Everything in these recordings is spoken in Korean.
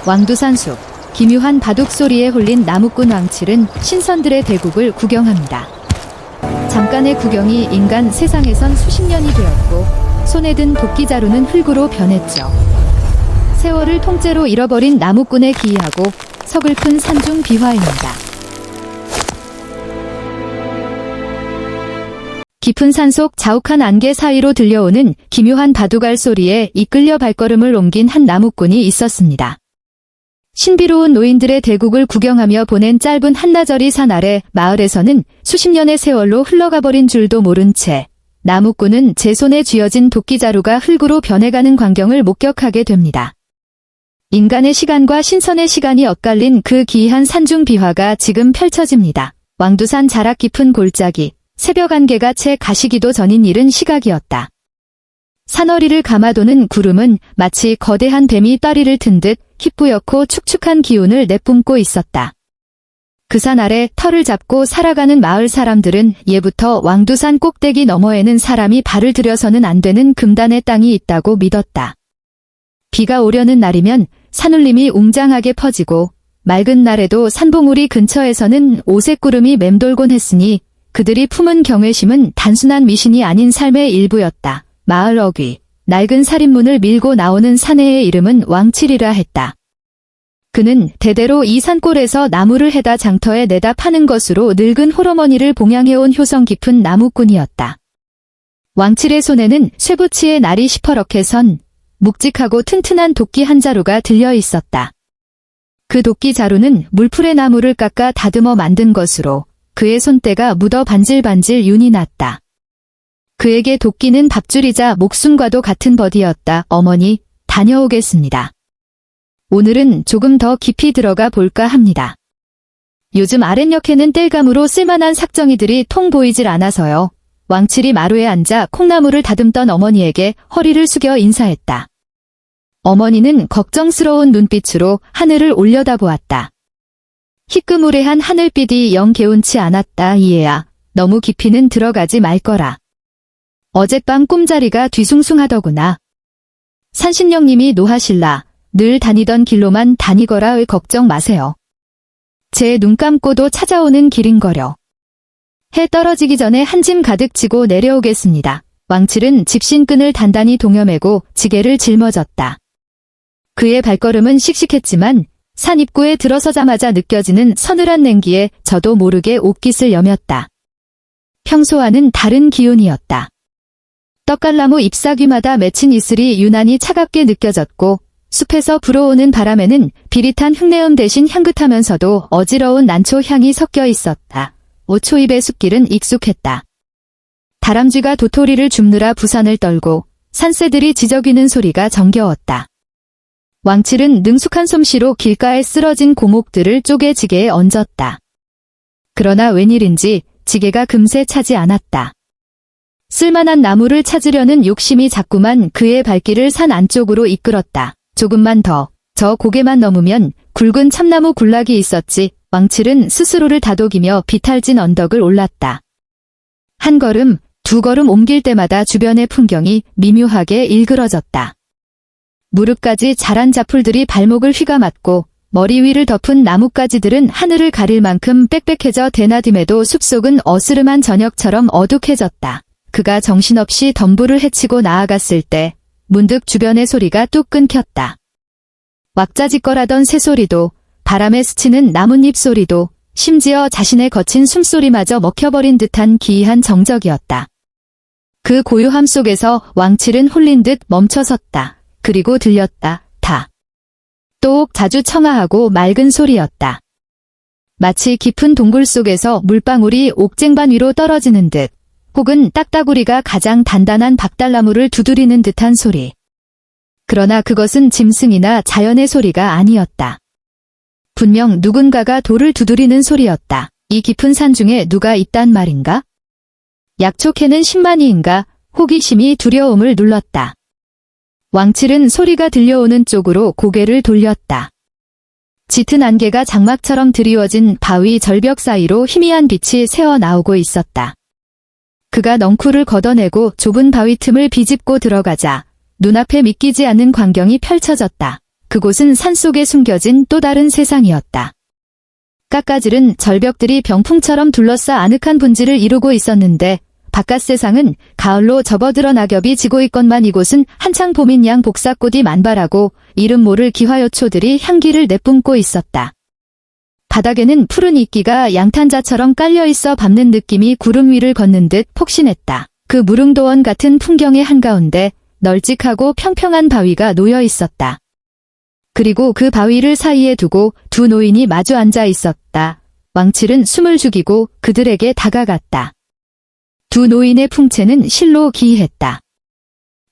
왕두산 숲, 기묘한 바둑 소리에 홀린 나무꾼 왕칠은 신선들의 대국을 구경합니다. 잠깐의 구경이 인간 세상에선 수십 년이 되었고 손에 든 도끼자루는 흙으로 변했죠. 세월을 통째로 잃어버린 나무꾼에 기이하고 서글픈 산중 비화입니다. 깊은 산속 자욱한 안개 사이로 들려오는 기묘한 바둑알 소리에 이끌려 발걸음을 옮긴 한 나무꾼이 있었습니다. 신비로운 노인들의 대국을 구경하며 보낸 짧은 한나절이 산 아래 마을에서는 수십 년의 세월로 흘러가버린 줄도 모른 채 나무꾼은 제 손에 쥐어진 도끼자루가 흙으로 변해가는 광경을 목격하게 됩니다. 인간의 시간과 신선의 시간이 엇갈린 그 기이한 산중 비화가 지금 펼쳐집니다. 왕두산 자락 깊은 골짜기, 새벽 안개가 채 가시기도 전인 이른 시각이었다. 산허리를 감아도는 구름은 마치 거대한 뱀이 따리를 튼 듯 희뿌옇고 축축한 기운을 내뿜고 있었다. 그 산 아래 터를 잡고 살아가는 마을 사람들은 예부터 왕두산 꼭대기 너머에는 사람이 발을 들여서는 안 되는 금단의 땅이 있다고 믿었다. 비가 오려는 날이면 산울림이 웅장하게 퍼지고 맑은 날에도 산봉우리 근처에서는 오색구름이 맴돌곤 했으니 그들이 품은 경외심은 단순한 미신이 아닌 삶의 일부였다. 마을 어귀, 낡은 살인문을 밀고 나오는 사내의 이름은 왕칠이라 했다. 그는 대대로 이 산골에서 나무를 해다 장터에 내다 파는 것으로 늙은 홀어머니를 봉양해온 효성 깊은 나무꾼이었다. 왕칠의 손에는 쇠붙이의 날이 시퍼렇게 선 묵직하고 튼튼한 도끼 한 자루가 들려 있었다. 그 도끼 자루는 물풀의 나무를 깎아 다듬어 만든 것으로 그의 손때가 묻어 반질반질 윤이 났다. 그에게 도끼는 밥줄이자 목숨과도 같은 버디였다. 어머니, 다녀오겠습니다. 오늘은 조금 더 깊이 들어가 볼까 합니다. 요즘 아랫역에는 땔감으로 쓸만한 삭정이들이 통 보이질 않아서요. 왕칠이 마루에 앉아 콩나물을 다듬던 어머니에게 허리를 숙여 인사했다. 어머니는 걱정스러운 눈빛으로 하늘을 올려다보았다. 희끄무레한 하늘빛이 영 개운치 않았다. 이해야, 너무 깊이는 들어가지 말거라. 어젯밤 꿈자리가 뒤숭숭하더구나. 산신령님이 노하실라. 늘 다니던 길로만 다니거라의 걱정 마세요. 제 눈 감고도 찾아오는 길인거려. 해 떨어지기 전에 한 짐 가득 지고 내려오겠습니다. 왕칠은 집신끈을 단단히 동여매고 지게를 짊어졌다. 그의 발걸음은 씩씩했지만 산 입구에 들어서자마자 느껴지는 서늘한 냉기에 저도 모르게 옷깃을 여몄다. 평소와는 다른 기운이었다. 떡갈나무 잎사귀마다 맺힌 이슬이 유난히 차갑게 느껴졌고 숲에서 불어오는 바람에는 비릿한 흙내음 대신 향긋하면서도 어지러운 난초 향이 섞여 있었다. 오초입의 숲길은 익숙했다. 다람쥐가 도토리를 줍느라 부산을 떨고 산새들이 지저귀는 소리가 정겨웠다. 왕칠은 능숙한 솜씨로 길가에 쓰러진 고목들을 쪼개 지게에 얹었다. 그러나 웬일인지 지게가 금세 차지 않았다. 쓸만한 나무를 찾으려는 욕심이 자꾸만 그의 발길을 산 안쪽으로 이끌었다. 조금만 더, 저 고개만 넘으면 굵은 참나무 군락이 있었지. 왕칠은 스스로를 다독이며 비탈진 언덕을 올랐다. 한 걸음, 두 걸음 옮길 때마다 주변의 풍경이 미묘하게 일그러졌다. 무릎까지 자란 자풀들이 발목을 휘감았고 머리 위를 덮은 나뭇가지들은 하늘을 가릴 만큼 빽빽해져 대나딤에도 숲속은 어스름한 저녁처럼 어둑해졌다. 그가 정신없이 덤불을 헤치고 나아갔을 때 문득 주변의 소리가 뚝 끊겼다. 왁자지껄하던 새소리도 바람에 스치는 나뭇잎 소리도 심지어 자신의 거친 숨소리마저 먹혀버린 듯한 기이한 정적이었다. 그 고요함 속에서 왕칠은 홀린 듯 멈춰섰다. 그리고 들렸다. 다. 똑 자주 청아하고 맑은 소리였다. 마치 깊은 동굴 속에서 물방울이 옥쟁반 위로 떨어지는 듯 혹은 딱따구리가 가장 단단한 박달나무를 두드리는 듯한 소리. 그러나 그것은 짐승이나 자연의 소리가 아니었다. 분명 누군가가 돌을 두드리는 소리였다. 이 깊은 산중에 누가 있단 말인가? 약초캐는 10만이인가? 호기심이 두려움을 눌렀다. 왕칠은 소리가 들려오는 쪽으로 고개를 돌렸다. 짙은 안개가 장막처럼 드리워진 바위 절벽 사이로 희미한 빛이 새어나오고 있었다. 그가 넝쿨을 걷어내고 좁은 바위 틈을 비집고 들어가자 눈앞에 믿기지 않는 광경이 펼쳐졌다. 그곳은 산속에 숨겨진 또 다른 세상이었다. 깎아지른 절벽들이 병풍처럼 둘러싸 아늑한 분지를 이루고 있었는데 바깥 세상은 가을로 접어들어 낙엽이 지고 있건만 이곳은 한창 봄인 양 복사꽃이 만발하고 이름 모를 기화효초들이 향기를 내뿜고 있었다. 바닥에는 푸른 이끼가 양탄자처럼 깔려있어 밟는 느낌이 구름 위를 걷는 듯 폭신했다. 그 무릉도원 같은 풍경의 한가운데 널찍하고 평평한 바위가 놓여 있었다. 그리고 그 바위를 사이에 두고 두 노인이 마주 앉아 있었다. 왕칠은 숨을 죽이고 그들에게 다가갔다. 두 노인의 풍채는 실로 기이했다.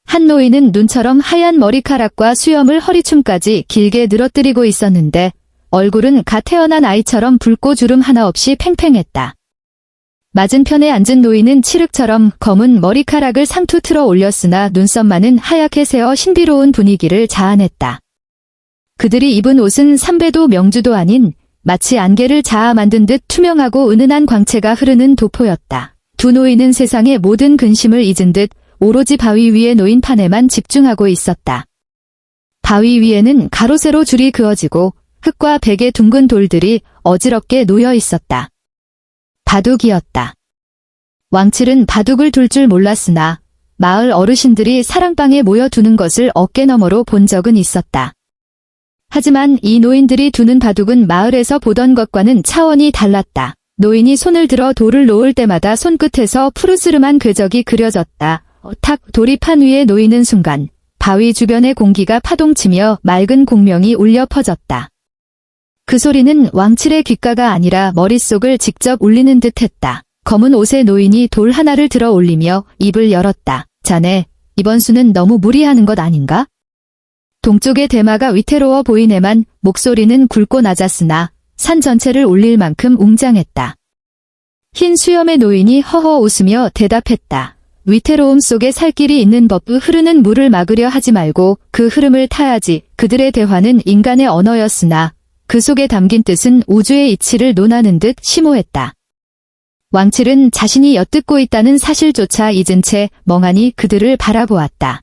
한 노인은 눈처럼 하얀 머리카락과 수염을 허리춤까지 길게 늘어뜨리고 있었는데 얼굴은 갓 태어난 아이처럼 붉고 주름 하나 없이 팽팽했다. 맞은편에 앉은 노인은 칠흑처럼 검은 머리카락을 상투 틀어 올렸으나 눈썹만은 하얗게 새어 신비로운 분위기를 자아냈다. 그들이 입은 옷은 삼배도 명주도 아닌 마치 안개를 자아 만든 듯 투명하고 은은한 광채가 흐르는 도포였다. 두 노인은 세상의 모든 근심을 잊은 듯 오로지 바위 위에 놓인 판에만 집중하고 있었다. 바위 위에는 가로세로 줄이 그어지고 흙과 백의 둥근 돌들이 어지럽게 놓여 있었다. 바둑이었다. 왕칠은 바둑을 둘 줄 몰랐으나 마을 어르신들이 사랑방에 모여두는 것을 어깨너머로 본 적은 있었다. 하지만 이 노인들이 두는 바둑은 마을에서 보던 것과는 차원이 달랐다. 노인이 손을 들어 돌을 놓을 때마다 손끝에서 푸르스름한 궤적이 그려졌다. 탁 돌이 판 위에 놓이는 순간 바위 주변의 공기가 파동치며 맑은 공명이 울려 퍼졌다. 그 소리는 왕칠의 귓가가 아니라 머릿속을 직접 울리는 듯했다. 검은 옷의 노인이 돌 하나를 들어 올리며 입을 열었다. 자네, 이번 수는 너무 무리하는 것 아닌가? 동쪽의 대마가 위태로워 보이네만 목소리는 굵고 낮았으나 산 전체를 울릴 만큼 웅장했다. 흰 수염의 노인이 허허 웃으며 대답했다. 위태로움 속에 살 길이 있는 법, 흐르는 물을 막으려 하지 말고 그 흐름을 타야지. 그들의 대화는 인간의 언어였으나 그 속에 담긴 뜻은 우주의 이치를 논하는 듯 심오했다. 왕칠은 자신이 엿듣고 있다는 사실조차 잊은 채 멍하니 그들을 바라보았다.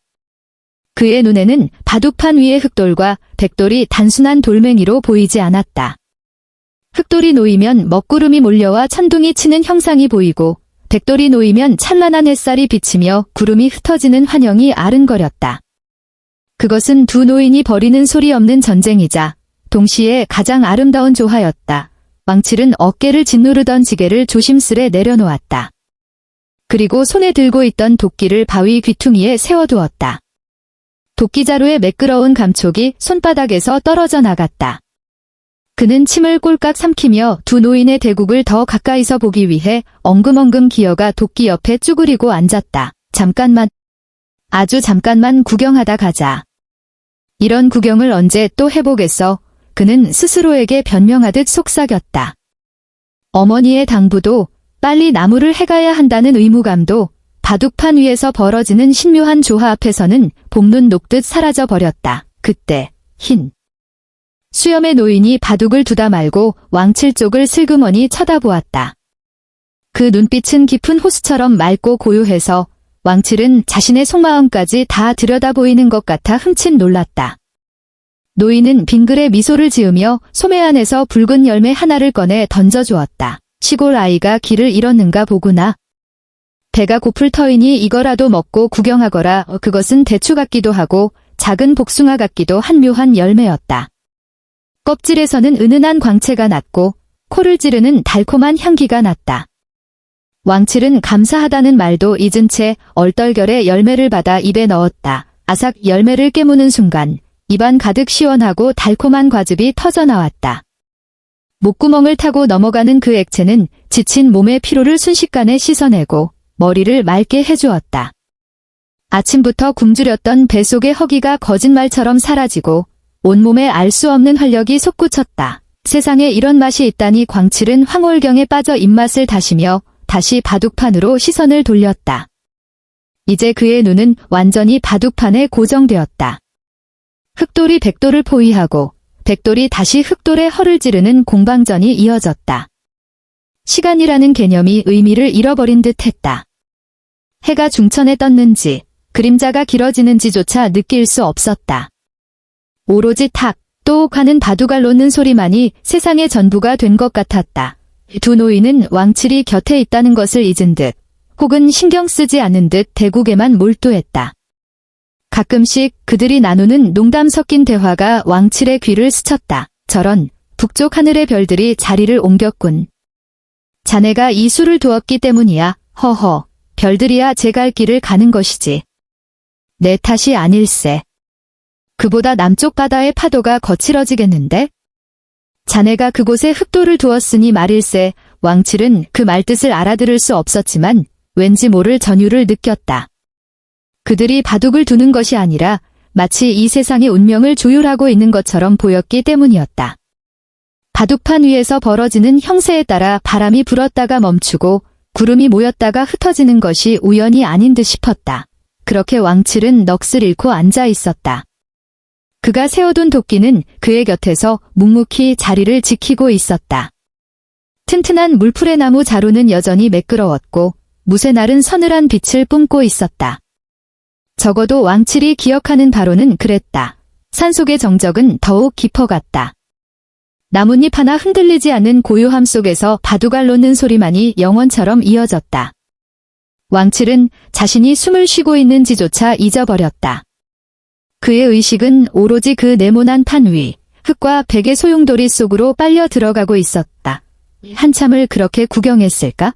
그의 눈에는 바둑판 위의 흑돌과 백돌이 단순한 돌멩이로 보이지 않았다. 흑돌이 놓이면 먹구름이 몰려와 천둥이 치는 형상이 보이고 백돌이 놓이면 찬란한 햇살이 비치며 구름이 흩어지는 환영이 아른거렸다. 그것은 두 노인이 벌이는 소리 없는 전쟁이자 동시에 가장 아름다운 조화였다. 왕칠은 어깨를 짓누르던 지게를 조심스레 내려놓았다. 그리고 손에 들고 있던 도끼를 바위 귀퉁이에 세워두었다. 도끼자루의 매끄러운 감촉이 손바닥에서 떨어져 나갔다. 그는 침을 꼴깍 삼키며 두 노인의 대국을 더 가까이서 보기 위해 엉금엉금 기어가 도끼 옆에 쭈그리고 앉았다. 잠깐만, 아주 잠깐만 구경하다 가자. 이런 구경을 언제 또 해보겠어? 그는 스스로에게 변명하듯 속삭였다. 어머니의 당부도, 빨리 나무를 해가야 한다는 의무감도 바둑판 위에서 벌어지는 신묘한 조화 앞에서는 봄눈 녹듯 사라져 버렸다. 그때 흰 수염의 노인이 바둑을 두다 말고 왕칠 쪽을 슬그머니 쳐다보았다. 그 눈빛은 깊은 호수처럼 맑고 고요해서 왕칠은 자신의 속마음까지 다 들여다보이는 것 같아 흠칫 놀랐다. 노인은 빙글에 미소를 지으며 소매 안에서 붉은 열매 하나를 꺼내 던져주었다. 시골 아이가 길을 잃었는가 보구나. 배가 고플 터이니 이거라도 먹고 구경하거라. 그것은 대추 같기도 하고 작은 복숭아 같기도 한 묘한 열매였다. 껍질에서는 은은한 광채가 났고 코를 찌르는 달콤한 향기가 났다. 왕칠은 감사하다는 말도 잊은 채 얼떨결에 열매를 받아 입에 넣었다. 아삭 열매를 깨무는 순간 입안 가득 시원하고 달콤한 과즙이 터져나왔다. 목구멍을 타고 넘어가는 그 액체는 지친 몸의 피로를 순식간에 씻어내고 머리를 맑게 해주었다. 아침부터 굶주렸던 뱃속의 허기가 거짓말처럼 사라지고 온몸에 알 수 없는 활력이 솟구쳤다. 세상에 이런 맛이 있다니 광칠은 황홀경에 빠져 입맛을 다시며 다시 바둑판으로 시선을 돌렸다. 이제 그의 눈은 완전히 바둑판에 고정되었다. 흑돌이 백돌을 포위하고 백돌이 다시 흑돌의 허를 찌르는 공방전이 이어졌다. 시간이라는 개념이 의미를 잃어버린 듯했다. 해가 중천에 떴는지 그림자가 길어지는지조차 느낄 수 없었다. 오로지 탁, 똑 하는 바둑알 놓는 소리만이 세상의 전부가 된 것 같았다. 두 노인은 왕칠이 곁에 있다는 것을 잊은 듯, 혹은 신경 쓰지 않은 듯 대국에만 몰두했다. 가끔씩 그들이 나누는 농담 섞인 대화가 왕칠의 귀를 스쳤다. 저런, 북쪽 하늘의 별들이 자리를 옮겼군. 자네가 이 수를 두었기 때문이야. 허허, 별들이야 제 갈 길을 가는 것이지. 내 탓이 아닐세. 그보다 남쪽 바다의 파도가 거칠어지겠는데? 자네가 그곳에 흑돌을 두었으니 말일세. 왕칠은 그 말뜻을 알아들을 수 없었지만 왠지 모를 전율을 느꼈다. 그들이 바둑을 두는 것이 아니라 마치 이 세상의 운명을 조율하고 있는 것처럼 보였기 때문이었다. 바둑판 위에서 벌어지는 형세에 따라 바람이 불었다가 멈추고 구름이 모였다가 흩어지는 것이 우연이 아닌 듯 싶었다. 그렇게 왕칠은 넋을 잃고 앉아 있었다. 그가 세워둔 도끼는 그의 곁에서 묵묵히 자리를 지키고 있었다. 튼튼한 물풀의 나무 자루는 여전히 매끄러웠고 무쇠 날은 서늘한 빛을 뿜고 있었다. 적어도 왕칠이 기억하는 바로는 그랬다. 산속의 정적은 더욱 깊어갔다. 나뭇잎 하나 흔들리지 않는 고요함 속에서 바둑알 놓는 소리만이 영원처럼 이어졌다. 왕칠은 자신이 숨을 쉬고 있는지조차 잊어버렸다. 그의 의식은 오로지 그 네모난 판 위, 흙과 백의 소용돌이 속으로 빨려 들어가고 있었다. 한참을 그렇게 구경했을까?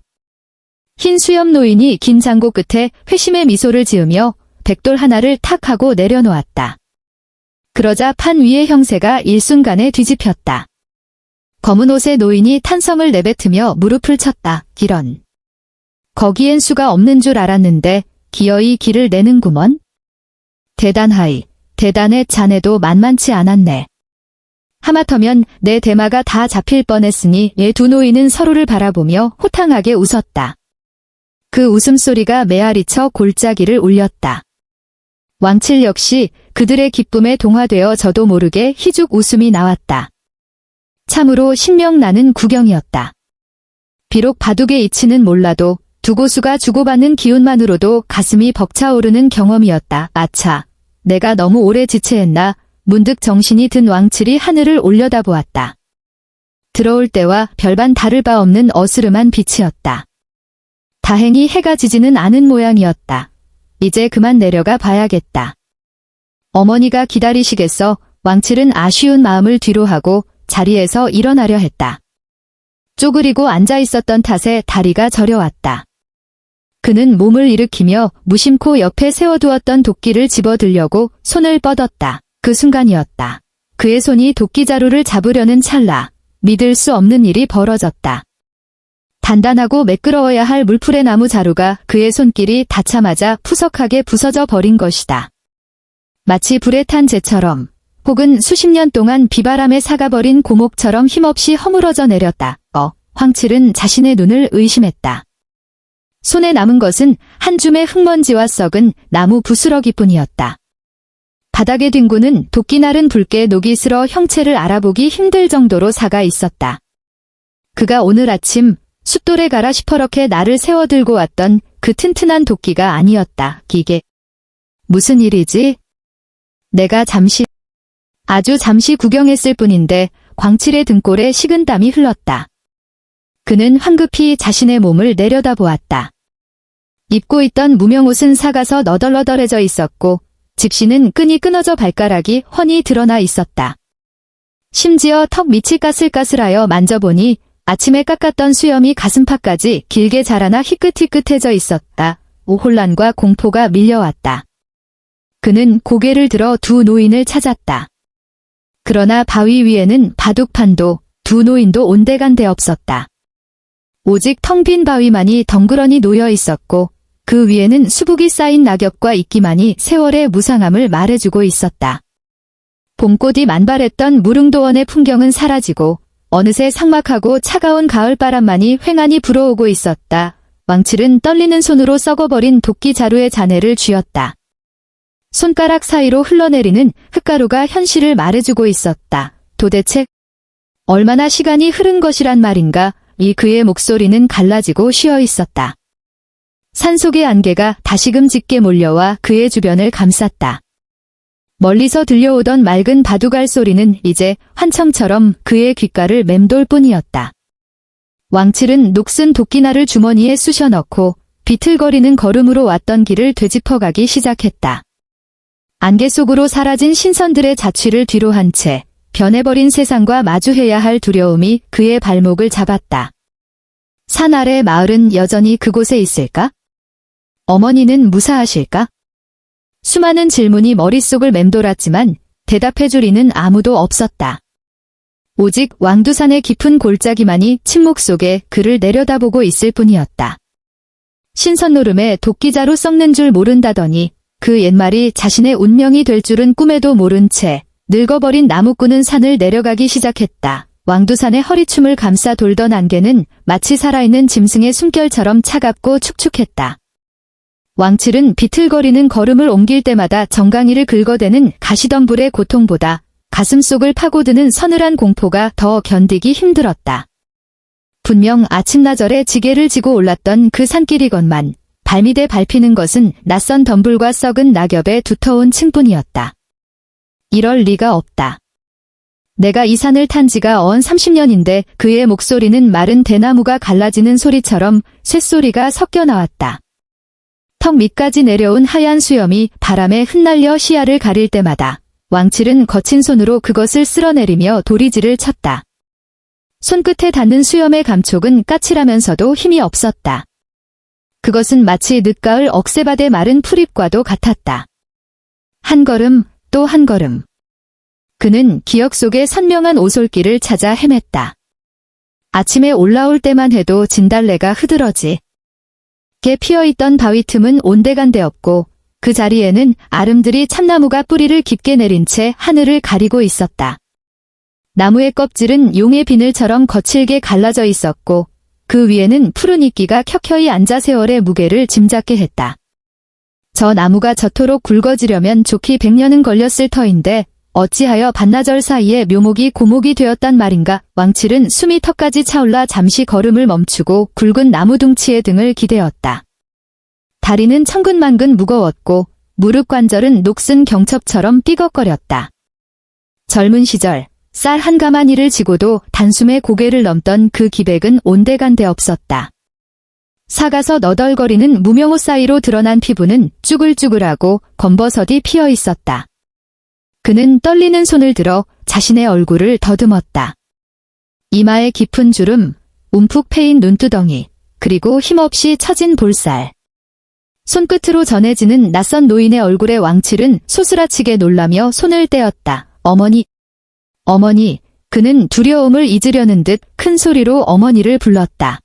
흰 수염 노인이 긴 장고 끝에 회심의 미소를 지으며 백돌 하나를 탁 하고 내려놓았다. 그러자 판 위의 형세가 일순간에 뒤집혔다. 검은 옷의 노인이 탄성을 내뱉으며 무릎을 쳤다. 기런. 거기엔 수가 없는 줄 알았는데 기어이 길을 내는구먼. 대단하이. 대단해. 자네도 만만치 않았네. 하마터면 내 대마가 다 잡힐 뻔했으니. 두 노인은 서로를 바라보며 호탕하게 웃었다. 그 웃음소리가 메아리쳐 골짜기를 울렸다. 왕칠 역시 그들의 기쁨에 동화되어 저도 모르게 희죽 웃음이 나왔다. 참으로 신명나는 구경이었다. 비록 바둑의 이치는 몰라도 두 고수가 주고받는 기운만으로도 가슴이 벅차오르는 경험이었다. 아차, 내가 너무 오래 지체했나. 문득 정신이 든 왕칠이 하늘을 올려다보았다. 들어올 때와 별반 다를 바 없는 어스름한 빛이었다. 다행히 해가 지지는 않은 모양이었다. 이제 그만 내려가 봐야겠다. 어머니가 기다리시겠어. 왕칠은 아쉬운 마음을 뒤로하고 자리에서 일어나려 했다. 쪼그리고 앉아 있었던 탓에 다리가 저려왔다. 그는 몸을 일으키며 무심코 옆에 세워두었던 도끼를 집어들려고 손을 뻗었다. 그 순간이었다. 그의 손이 도끼 자루를 잡으려는 찰나 믿을 수 없는 일이 벌어졌다. 단단하고 매끄러워야 할 물풀의 나무 자루가 그의 손길이 닿자마자 푸석하게 부서져 버린 것이다. 마치 불에 탄 재처럼, 혹은 수십 년 동안 비바람에 사가버린 고목처럼 힘없이 허물어져 내렸다. 황칠은 자신의 눈을 의심했다. 손에 남은 것은 한 줌의 흙먼지와 썩은 나무 부스러기뿐이었다. 바닥에 뒹구는 도끼날은 붉게 녹이 슬어 형체를 알아보기 힘들 정도로 사가 있었다. 그가 오늘 아침 숫돌에 갈아 시퍼렇게 날을 세워들고 왔던 그 튼튼한 도끼가 아니었다. 이게 무슨 일이지? 내가 아주 잠시 구경했을 뿐인데 광칠의 등골에 식은땀이 흘렀다. 그는 황급히 자신의 몸을 내려다보았다. 입고 있던 무명옷은 삭아서 너덜너덜해져 있었고 집시는 끈이 끊어져 발가락이 훤히 드러나 있었다. 심지어 턱 밑이 까슬까슬하여 만져보니 아침에 깎았던 수염이 가슴팍까지 길게 자라나 희끗희끗해져 있었다. 혼란과 공포가 밀려왔다. 그는 고개를 들어 두 노인을 찾았다. 그러나 바위 위에는 바둑판도 두 노인도 온데간데 없었다. 오직 텅 빈 바위만이 덩그러니 놓여 있었고 그 위에는 수북이 쌓인 낙엽과 이끼만이 세월의 무상함을 말해주고 있었다. 봄꽃이 만발했던 무릉도원의 풍경은 사라지고 어느새 삭막하고 차가운 가을바람만이 휑하니 불어오고 있었다. 왕칠은 떨리는 손으로 썩어버린 도끼 자루의 잔해를 쥐었다. 손가락 사이로 흘러내리는 흙가루가 현실을 말해주고 있었다. 도대체 얼마나 시간이 흐른 것이란 말인가. 이 그의 목소리는 갈라지고 쉬어 있었다. 산속의 안개가 다시금 짙게 몰려와 그의 주변을 감쌌다. 멀리서 들려오던 맑은 바둑알 소리는 이제 환청처럼 그의 귓가를 맴돌 뿐이었다. 왕칠은 녹슨 도끼날을 주머니에 쑤셔 넣고 비틀거리는 걸음으로 왔던 길을 되짚어가기 시작했다. 안개 속으로 사라진 신선들의 자취를 뒤로 한 채 변해버린 세상과 마주해야 할 두려움이 그의 발목을 잡았다. 산 아래 마을은 여전히 그곳에 있을까? 어머니는 무사하실까? 수많은 질문이 머릿속을 맴돌았지만 대답해줄 이는 아무도 없었다. 오직 왕두산의 깊은 골짜기만이 침묵 속에 그를 내려다보고 있을 뿐이었다. 신선노름에 도끼자루 썩는 줄 모른다더니 그 옛말이 자신의 운명이 될 줄은 꿈에도 모른 채 늙어버린 나무꾼은 산을 내려가기 시작했다. 왕두산의 허리춤을 감싸 돌던 안개는 마치 살아있는 짐승의 숨결처럼 차갑고 축축했다. 왕칠은 비틀거리는 걸음을 옮길 때마다 정강이를 긁어대는 가시덤불의 고통보다 가슴속을 파고드는 서늘한 공포가 더 견디기 힘들었다. 분명 아침나절에 지게를 지고 올랐던 그 산길이건만 발밑에 밟히는 것은 낯선 덤불과 썩은 낙엽의 두터운 층뿐이었다. 이럴 리가 없다. 내가 이 산을 탄 지가 언 30년인데 그의 목소리는 마른 대나무가 갈라지는 소리처럼 쇳소리가 섞여 나왔다. 턱 밑까지 내려온 하얀 수염이 바람에 흩날려 시야를 가릴 때마다 왕칠은 거친 손으로 그것을 쓸어내리며 도리지를 쳤다. 손끝에 닿는 수염의 감촉은 까칠하면서도 힘이 없었다. 그것은 마치 늦가을 억새밭의 마른 풀잎과도 같았다. 한 걸음 또 한 걸음. 그는 기억 속의 선명한 오솔길을 찾아 헤맸다. 아침에 올라올 때만 해도 진달래가 흐드러지. 게 피어있던 바위 틈은 온데간데 없고 그 자리에는 아름드리 참나무가 뿌리를 깊게 내린 채 하늘을 가리고 있었다. 나무의 껍질은 용의 비늘처럼 거칠게 갈라져 있었고 그 위에는 푸른 이끼가 켜켜이 앉아 세월의 무게를 짐작게 했다. 저 나무가 저토록 굵어지려면 좋기 100년은 걸렸을 터인데 어찌하여 반나절 사이에 묘목이 고목이 되었단 말인가. 왕칠은 숨이 턱까지 차올라 잠시 걸음을 멈추고 굵은 나무 둥치의 등을 기대었다. 다리는 천근만근 무거웠고 무릎 관절은 녹슨 경첩처럼 삐걱거렸다. 젊은 시절 쌀 한 가마니를 지고도 단숨에 고개를 넘던 그 기백은 온데간데 없었다. 사가서 너덜거리는 무명옷 사이로 드러난 피부는 쭈글쭈글하고 검버섯이 피어 있었다. 그는 떨리는 손을 들어 자신의 얼굴을 더듬었다. 이마에 깊은 주름, 움푹 패인 눈두덩이, 그리고 힘없이 처진 볼살. 손끝으로 전해지는 낯선 노인의 얼굴에 왕칠은 소스라치게 놀라며 손을 떼었다. 어머니, 어머니. 그는 두려움을 잊으려는 듯 큰 소리로 어머니를 불렀다.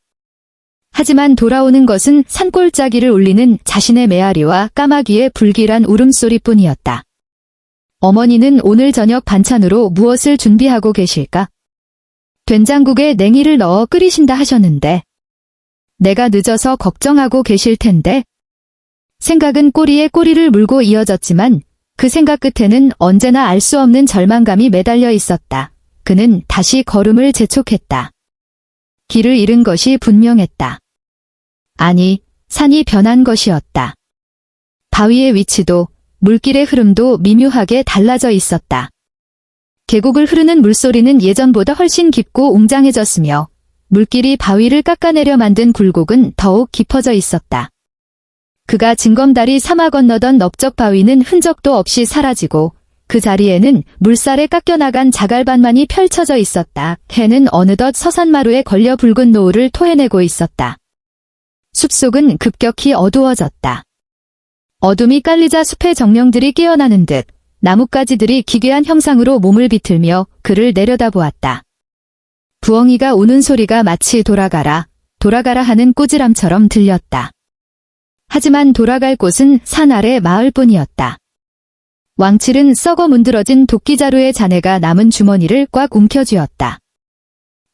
하지만 돌아오는 것은 산골짜기를 울리는 자신의 메아리와 까마귀의 불길한 울음소리뿐이었다. 어머니는 오늘 저녁 반찬으로 무엇을 준비하고 계실까? 된장국에 냉이를 넣어 끓이신다 하셨는데. 내가 늦어서 걱정하고 계실 텐데. 생각은 꼬리에 꼬리를 물고 이어졌지만 그 생각 끝에는 언제나 알 수 없는 절망감이 매달려 있었다. 그는 다시 걸음을 재촉했다. 길을 잃은 것이 분명했다. 아니, 산이 변한 것이었다. 바위의 위치도 물길의 흐름도 미묘하게 달라져 있었다. 계곡을 흐르는 물소리는 예전보다 훨씬 깊고 웅장해졌으며 물길이 바위를 깎아내려 만든 굴곡은 더욱 깊어져 있었다. 그가 징검다리 삼아 건너던 넓적 바위는 흔적도 없이 사라지고 그 자리에는 물살에 깎여나간 자갈반만이 펼쳐져 있었다. 해는 어느덧 서산마루에 걸려 붉은 노을을 토해내고 있었다. 숲속은 급격히 어두워졌다. 어둠이 깔리자 숲의 정령들이 깨어나는 듯 나뭇가지들이 기괴한 형상으로 몸을 비틀며 그를 내려다보았다. 부엉이가 우는 소리가 마치 돌아가라, 돌아가라 하는 꾸지람처럼 들렸다. 하지만 돌아갈 곳은 산 아래 마을뿐이었다. 왕칠은 썩어 문드러진 도끼자루의 잔해가 남은 주머니를 꽉 움켜쥐었다.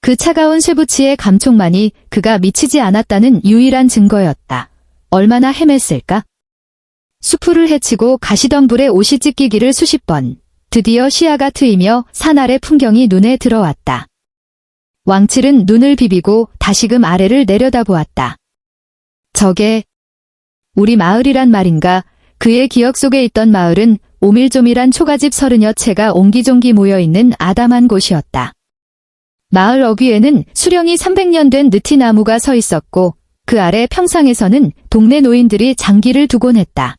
그 차가운 쇠붙이의 감촉만이 그가 미치지 않았다는 유일한 증거였다. 얼마나 헤맸을까? 수풀을 헤치고 가시덤불에 옷이 찢기기를 수십 번. 드디어 시야가 트이며 산 아래 풍경이 눈에 들어왔다. 왕칠은 눈을 비비고 다시금 아래를 내려다보았다. 저게 우리 마을이란 말인가? 그의 기억 속에 있던 마을은 오밀조밀한 초가집 30여 채가 옹기종기 모여있는 아담한 곳이었다. 마을 어귀에는 수령이 300년 된 느티나무가 서 있었고 그 아래 평상에서는 동네 노인들이 장기를 두곤 했다.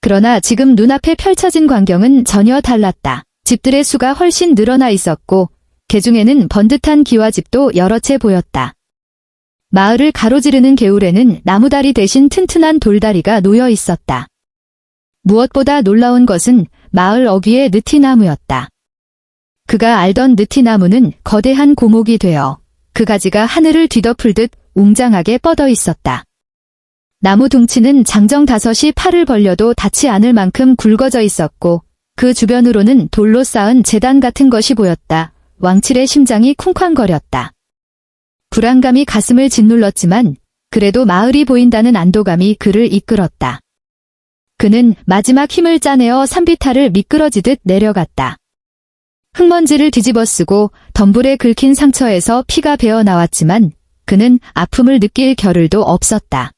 그러나 지금 눈앞에 펼쳐진 광경은 전혀 달랐다. 집들의 수가 훨씬 늘어나 있었고 개중에는 번듯한 기와집도 여러 채 보였다. 마을을 가로지르는 개울에는 나무다리 대신 튼튼한 돌다리가 놓여 있었다. 무엇보다 놀라운 것은 마을 어귀의 느티나무였다. 그가 알던 느티나무는 거대한 고목이 되어 그 가지가 하늘을 뒤덮을 듯 웅장하게 뻗어 있었다. 나무 둥치는 장정 5이 팔을 벌려도 닿지 않을 만큼 굵어져 있었고 그 주변으로는 돌로 쌓은 제단 같은 것이 보였다. 왕칠의 심장이 쿵쾅거렸다. 불안감이 가슴을 짓눌렀지만 그래도 마을이 보인다는 안도감이 그를 이끌었다. 그는 마지막 힘을 짜내어 산비탈을 미끄러지듯 내려갔다. 흙먼지를 뒤집어 쓰고 덤불에 긁힌 상처에서 피가 배어 나왔지만 그는 아픔을 느낄 겨를도 없었다.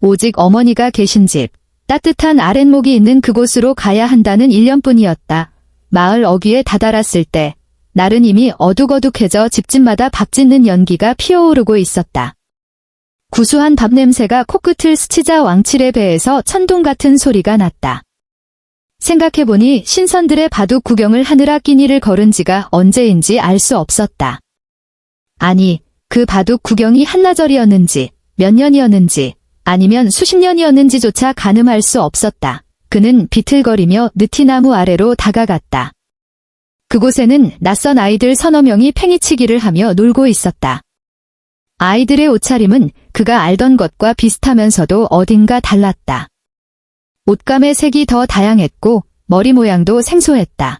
오직 어머니가 계신 집, 따뜻한 아랫목이 있는 그곳으로 가야 한다는 일념뿐이었다. 마을 어귀에 다다랐을 때 날은 이미 어둑어둑해져 집집마다 밥 짓는 연기가 피어오르고 있었다. 구수한 밥 냄새가 코끝을 스치자 왕칠의 배에서 천둥 같은 소리가 났다. 생각해보니 신선들의 바둑 구경을 하느라 끼니를 걸은 지가 언제인지 알 수 없었다. 아니, 그 바둑 구경이 한나절이었는지, 몇 년이었는지, 아니면 수십 년이었는지조차 가늠할 수 없었다. 그는 비틀거리며 느티나무 아래로 다가갔다. 그곳에는 낯선 아이들 서너 명이 팽이치기를 하며 놀고 있었다. 아이들의 옷차림은 그가 알던 것과 비슷하면서도 어딘가 달랐다. 옷감의 색이 더 다양했고 머리 모양도 생소했다.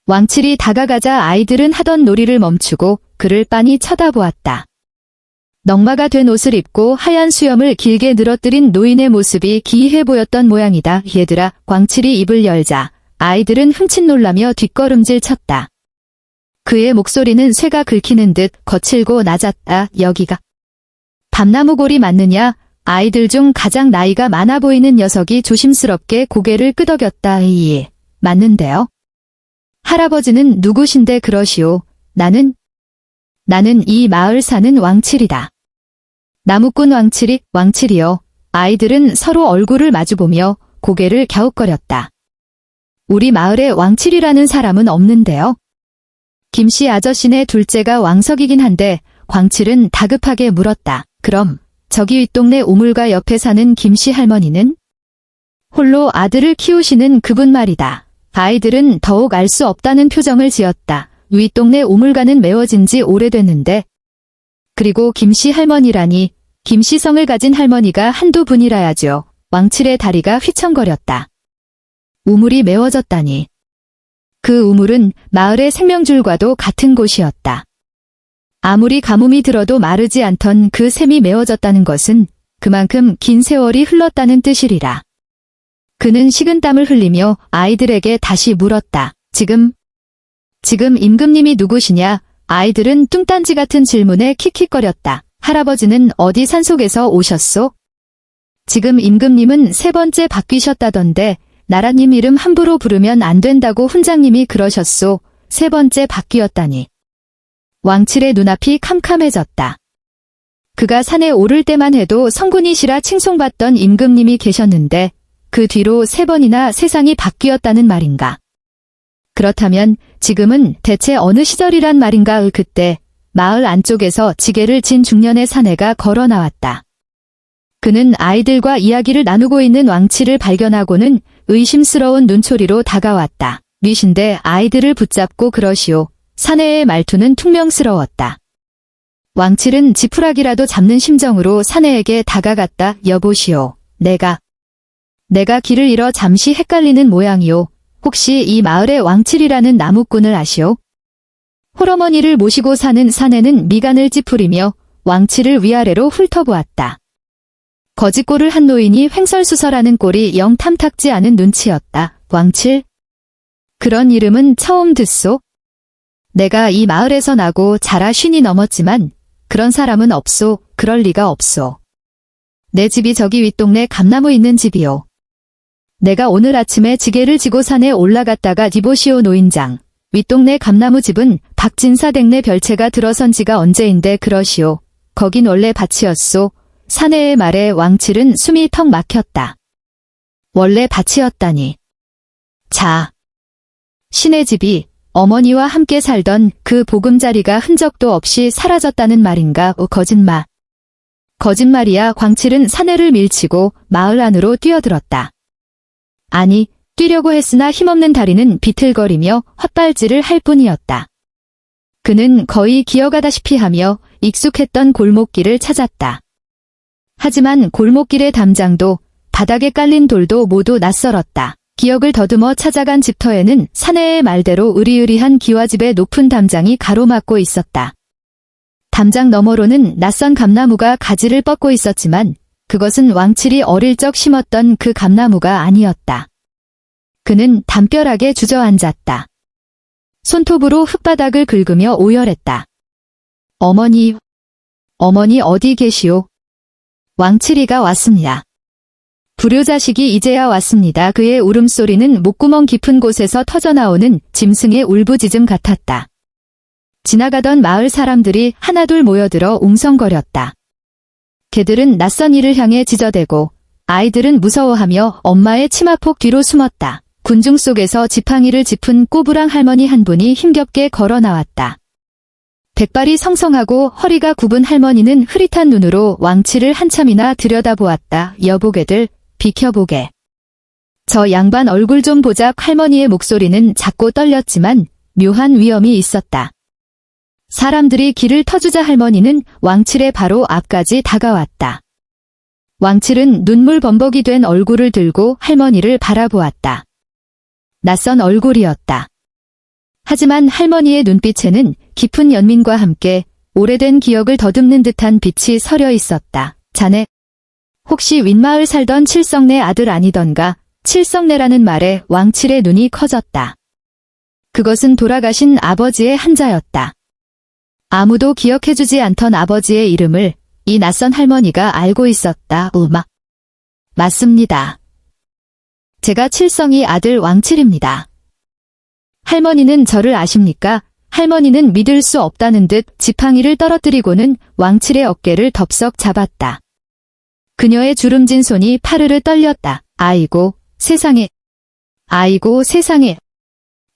왕칠이 다가가자 아이들은 하던 놀이를 멈추고 그를 빤히 쳐다보았다. 넉마가 된 옷을 입고 하얀 수염을 길게 늘어뜨린 노인의 모습이 기이해 보였던 모양이다. 얘들아, 왕칠이 입을 열자 아이들은 흠칫 놀라며 뒷걸음질 쳤다. 그의 목소리는 쇠가 긁히는 듯 거칠고 낮았다. 여기가 밤나무골이 맞느냐? 아이들 중 가장 나이가 많아 보이는 녀석이 조심스럽게 고개를 끄덕였다. 예, 맞는데요. 할아버지는 누구신데 그러시오? 나는 이 마을 사는 왕칠이다. 나무꾼 왕칠이요. 아이들은 서로 얼굴을 마주보며 고개를 갸웃거렸다. 우리 마을에 왕칠이라는 사람은 없는데요. 김씨 아저씨네 둘째가 왕석이긴 한데 광칠은 다급하게 물었다. 그럼 저기 윗동네 우물가 옆에 사는 김씨 할머니는? 홀로 아들을 키우시는 그분 말이다. 아이들은 더욱 알 수 없다는 표정을 지었다. 윗동네 우물가는 메워진 지 오래됐는데. 그리고 김씨 할머니라니, 김씨성을 가진 할머니가 한두 분이라야죠. 왕칠의 다리가 휘청거렸다. 우물이 메워졌다니. 그 우물은 마을의 생명줄과도 같은 곳이었다. 아무리 가뭄이 들어도 마르지 않던 그 샘이 메워졌다는 것은 그만큼 긴 세월이 흘렀다는 뜻이리라. 그는 식은땀을 흘리며 아이들에게 다시 물었다. 지금 임금님이 누구시냐? 아이들은 뚱딴지 같은 질문에 킥킥거렸다. 할아버지는 어디 산속에서 오셨소? 지금 임금님은 3번째 바뀌셨다던데 나라님 이름 함부로 부르면 안 된다고 훈장님이 그러셨소. 3번째 바뀌었다니. 왕칠의 눈앞이 캄캄해졌다. 그가 산에 오를 때만 해도 성군이시라 칭송받던 임금님이 계셨는데 그 뒤로 3번이나 세상이 바뀌었다는 말인가. 그렇다면 지금은 대체 어느 시절이란 말인가. 그때 마을 안쪽에서 지게를 진 중년의 사내가 걸어 나왔다. 그는 아이들과 이야기를 나누고 있는 왕칠을 발견하고는 의심스러운 눈초리로 다가왔다. 미신데 아이들을 붙잡고 그러시오. 사내의 말투는 퉁명스러웠다. 왕칠은 지푸라기라도 잡는 심정으로 사내에게 다가갔다. 여보시오. 내가 길을 잃어 잠시 헷갈리는 모양이오. 혹시 이 마을의 왕칠이라는 나무꾼을 아시오? 홀어머니를 모시고 사는 사내는 미간을 찌푸리며 왕칠을 위아래로 훑어보았다. 거짓골을 한 노인이 횡설수설하는 꼴이 영 탐탁지 않은 눈치였다. 왕칠? 그런 이름은 처음 듣소? 내가 이 마을에서 나고 자라 50이 넘었지만 그런 사람은 없소. 그럴 리가 없소. 내 집이 저기 윗동네 감나무 있는 집이오. 내가 오늘 아침에 지게를 지고 산에 올라갔다가 디보시오 노인장. 윗동네 감나무 집은 박진사 댁네 별채가 들어선 지가 언제인데 그러시오. 거긴 원래 밭이었소. 사내의 말에 왕칠은 숨이 턱 막혔다. 원래 밭이었다니. 자. 신의 집이 어머니와 함께 살던 그 보금자리가 흔적도 없이 사라졌다는 말인가? 거짓말. 거짓말이야. 광칠은 사내를 밀치고 마을 안으로 뛰어들었다. 아니, 뛰려고 했으나 힘없는 다리는 비틀거리며 헛발질을 할 뿐이었다. 그는 거의 기어가다시피 하며 익숙했던 골목길을 찾았다. 하지만 골목길의 담장도 바닥에 깔린 돌도 모두 낯설었다. 기억을 더듬어 찾아간 집터에는 사내의 말대로 으리으리한 기와집의 높은 담장이 가로막고 있었다. 담장 너머로는 낯선 감나무가 가지를 뻗고 있었지만 그것은 왕칠이 어릴 적 심었던 그 감나무가 아니었다. 그는 담벼락에 주저앉았다. 손톱으로 흙바닥을 긁으며 오열했다. 어머니 어디 계시오? 왕칠이가 왔습니다. 불효자식이 이제야 왔습니다. 그의 울음소리는 목구멍 깊은 곳에서 터져나오는 짐승의 울부짖음 같았다. 지나가던 마을 사람들이 하나둘 모여들어 웅성거렸다. 개들은 낯선 이를 향해 짖어대고 아이들은 무서워하며 엄마의 치마폭 뒤로 숨었다. 군중 속에서 지팡이를 짚은 꼬부랑 할머니 한 분이 힘겹게 걸어 나왔다. 백발이 성성하고 허리가 굽은 할머니는 흐릿한 눈으로 왕칠을 한참이나 들여다보았다. 여보게들, 비켜보게. 저 양반 얼굴 좀 보자. 할머니의 목소리는 작고 떨렸지만 묘한 위엄이 있었다. 사람들이 길을 터주자 할머니는 왕칠의 바로 앞까지 다가왔다. 왕칠은 눈물 범벅이 된 얼굴을 들고 할머니를 바라보았다. 낯선 얼굴이었다. 하지만 할머니의 눈빛에는 깊은 연민과 함께 오래된 기억을 더듬는 듯한 빛이 서려 있었다. 자네, 혹시 윗마을 살던 칠성네 아들 아니던가? 칠성네라는 말에 왕칠의 눈이 커졌다. 그것은 돌아가신 아버지의 한자였다. 아무도 기억해주지 않던 아버지의 이름을 이 낯선 할머니가 알고 있었다. 맞습니다. 제가 칠성이 아들 왕칠입니다. 할머니는 저를 아십니까? 할머니는 믿을 수 없다는 듯 지팡이를 떨어뜨리고는 왕칠의 어깨를 덥석 잡았다. 그녀의 주름진 손이 파르르 떨렸다. 아이고, 세상에. 아이고, 세상에.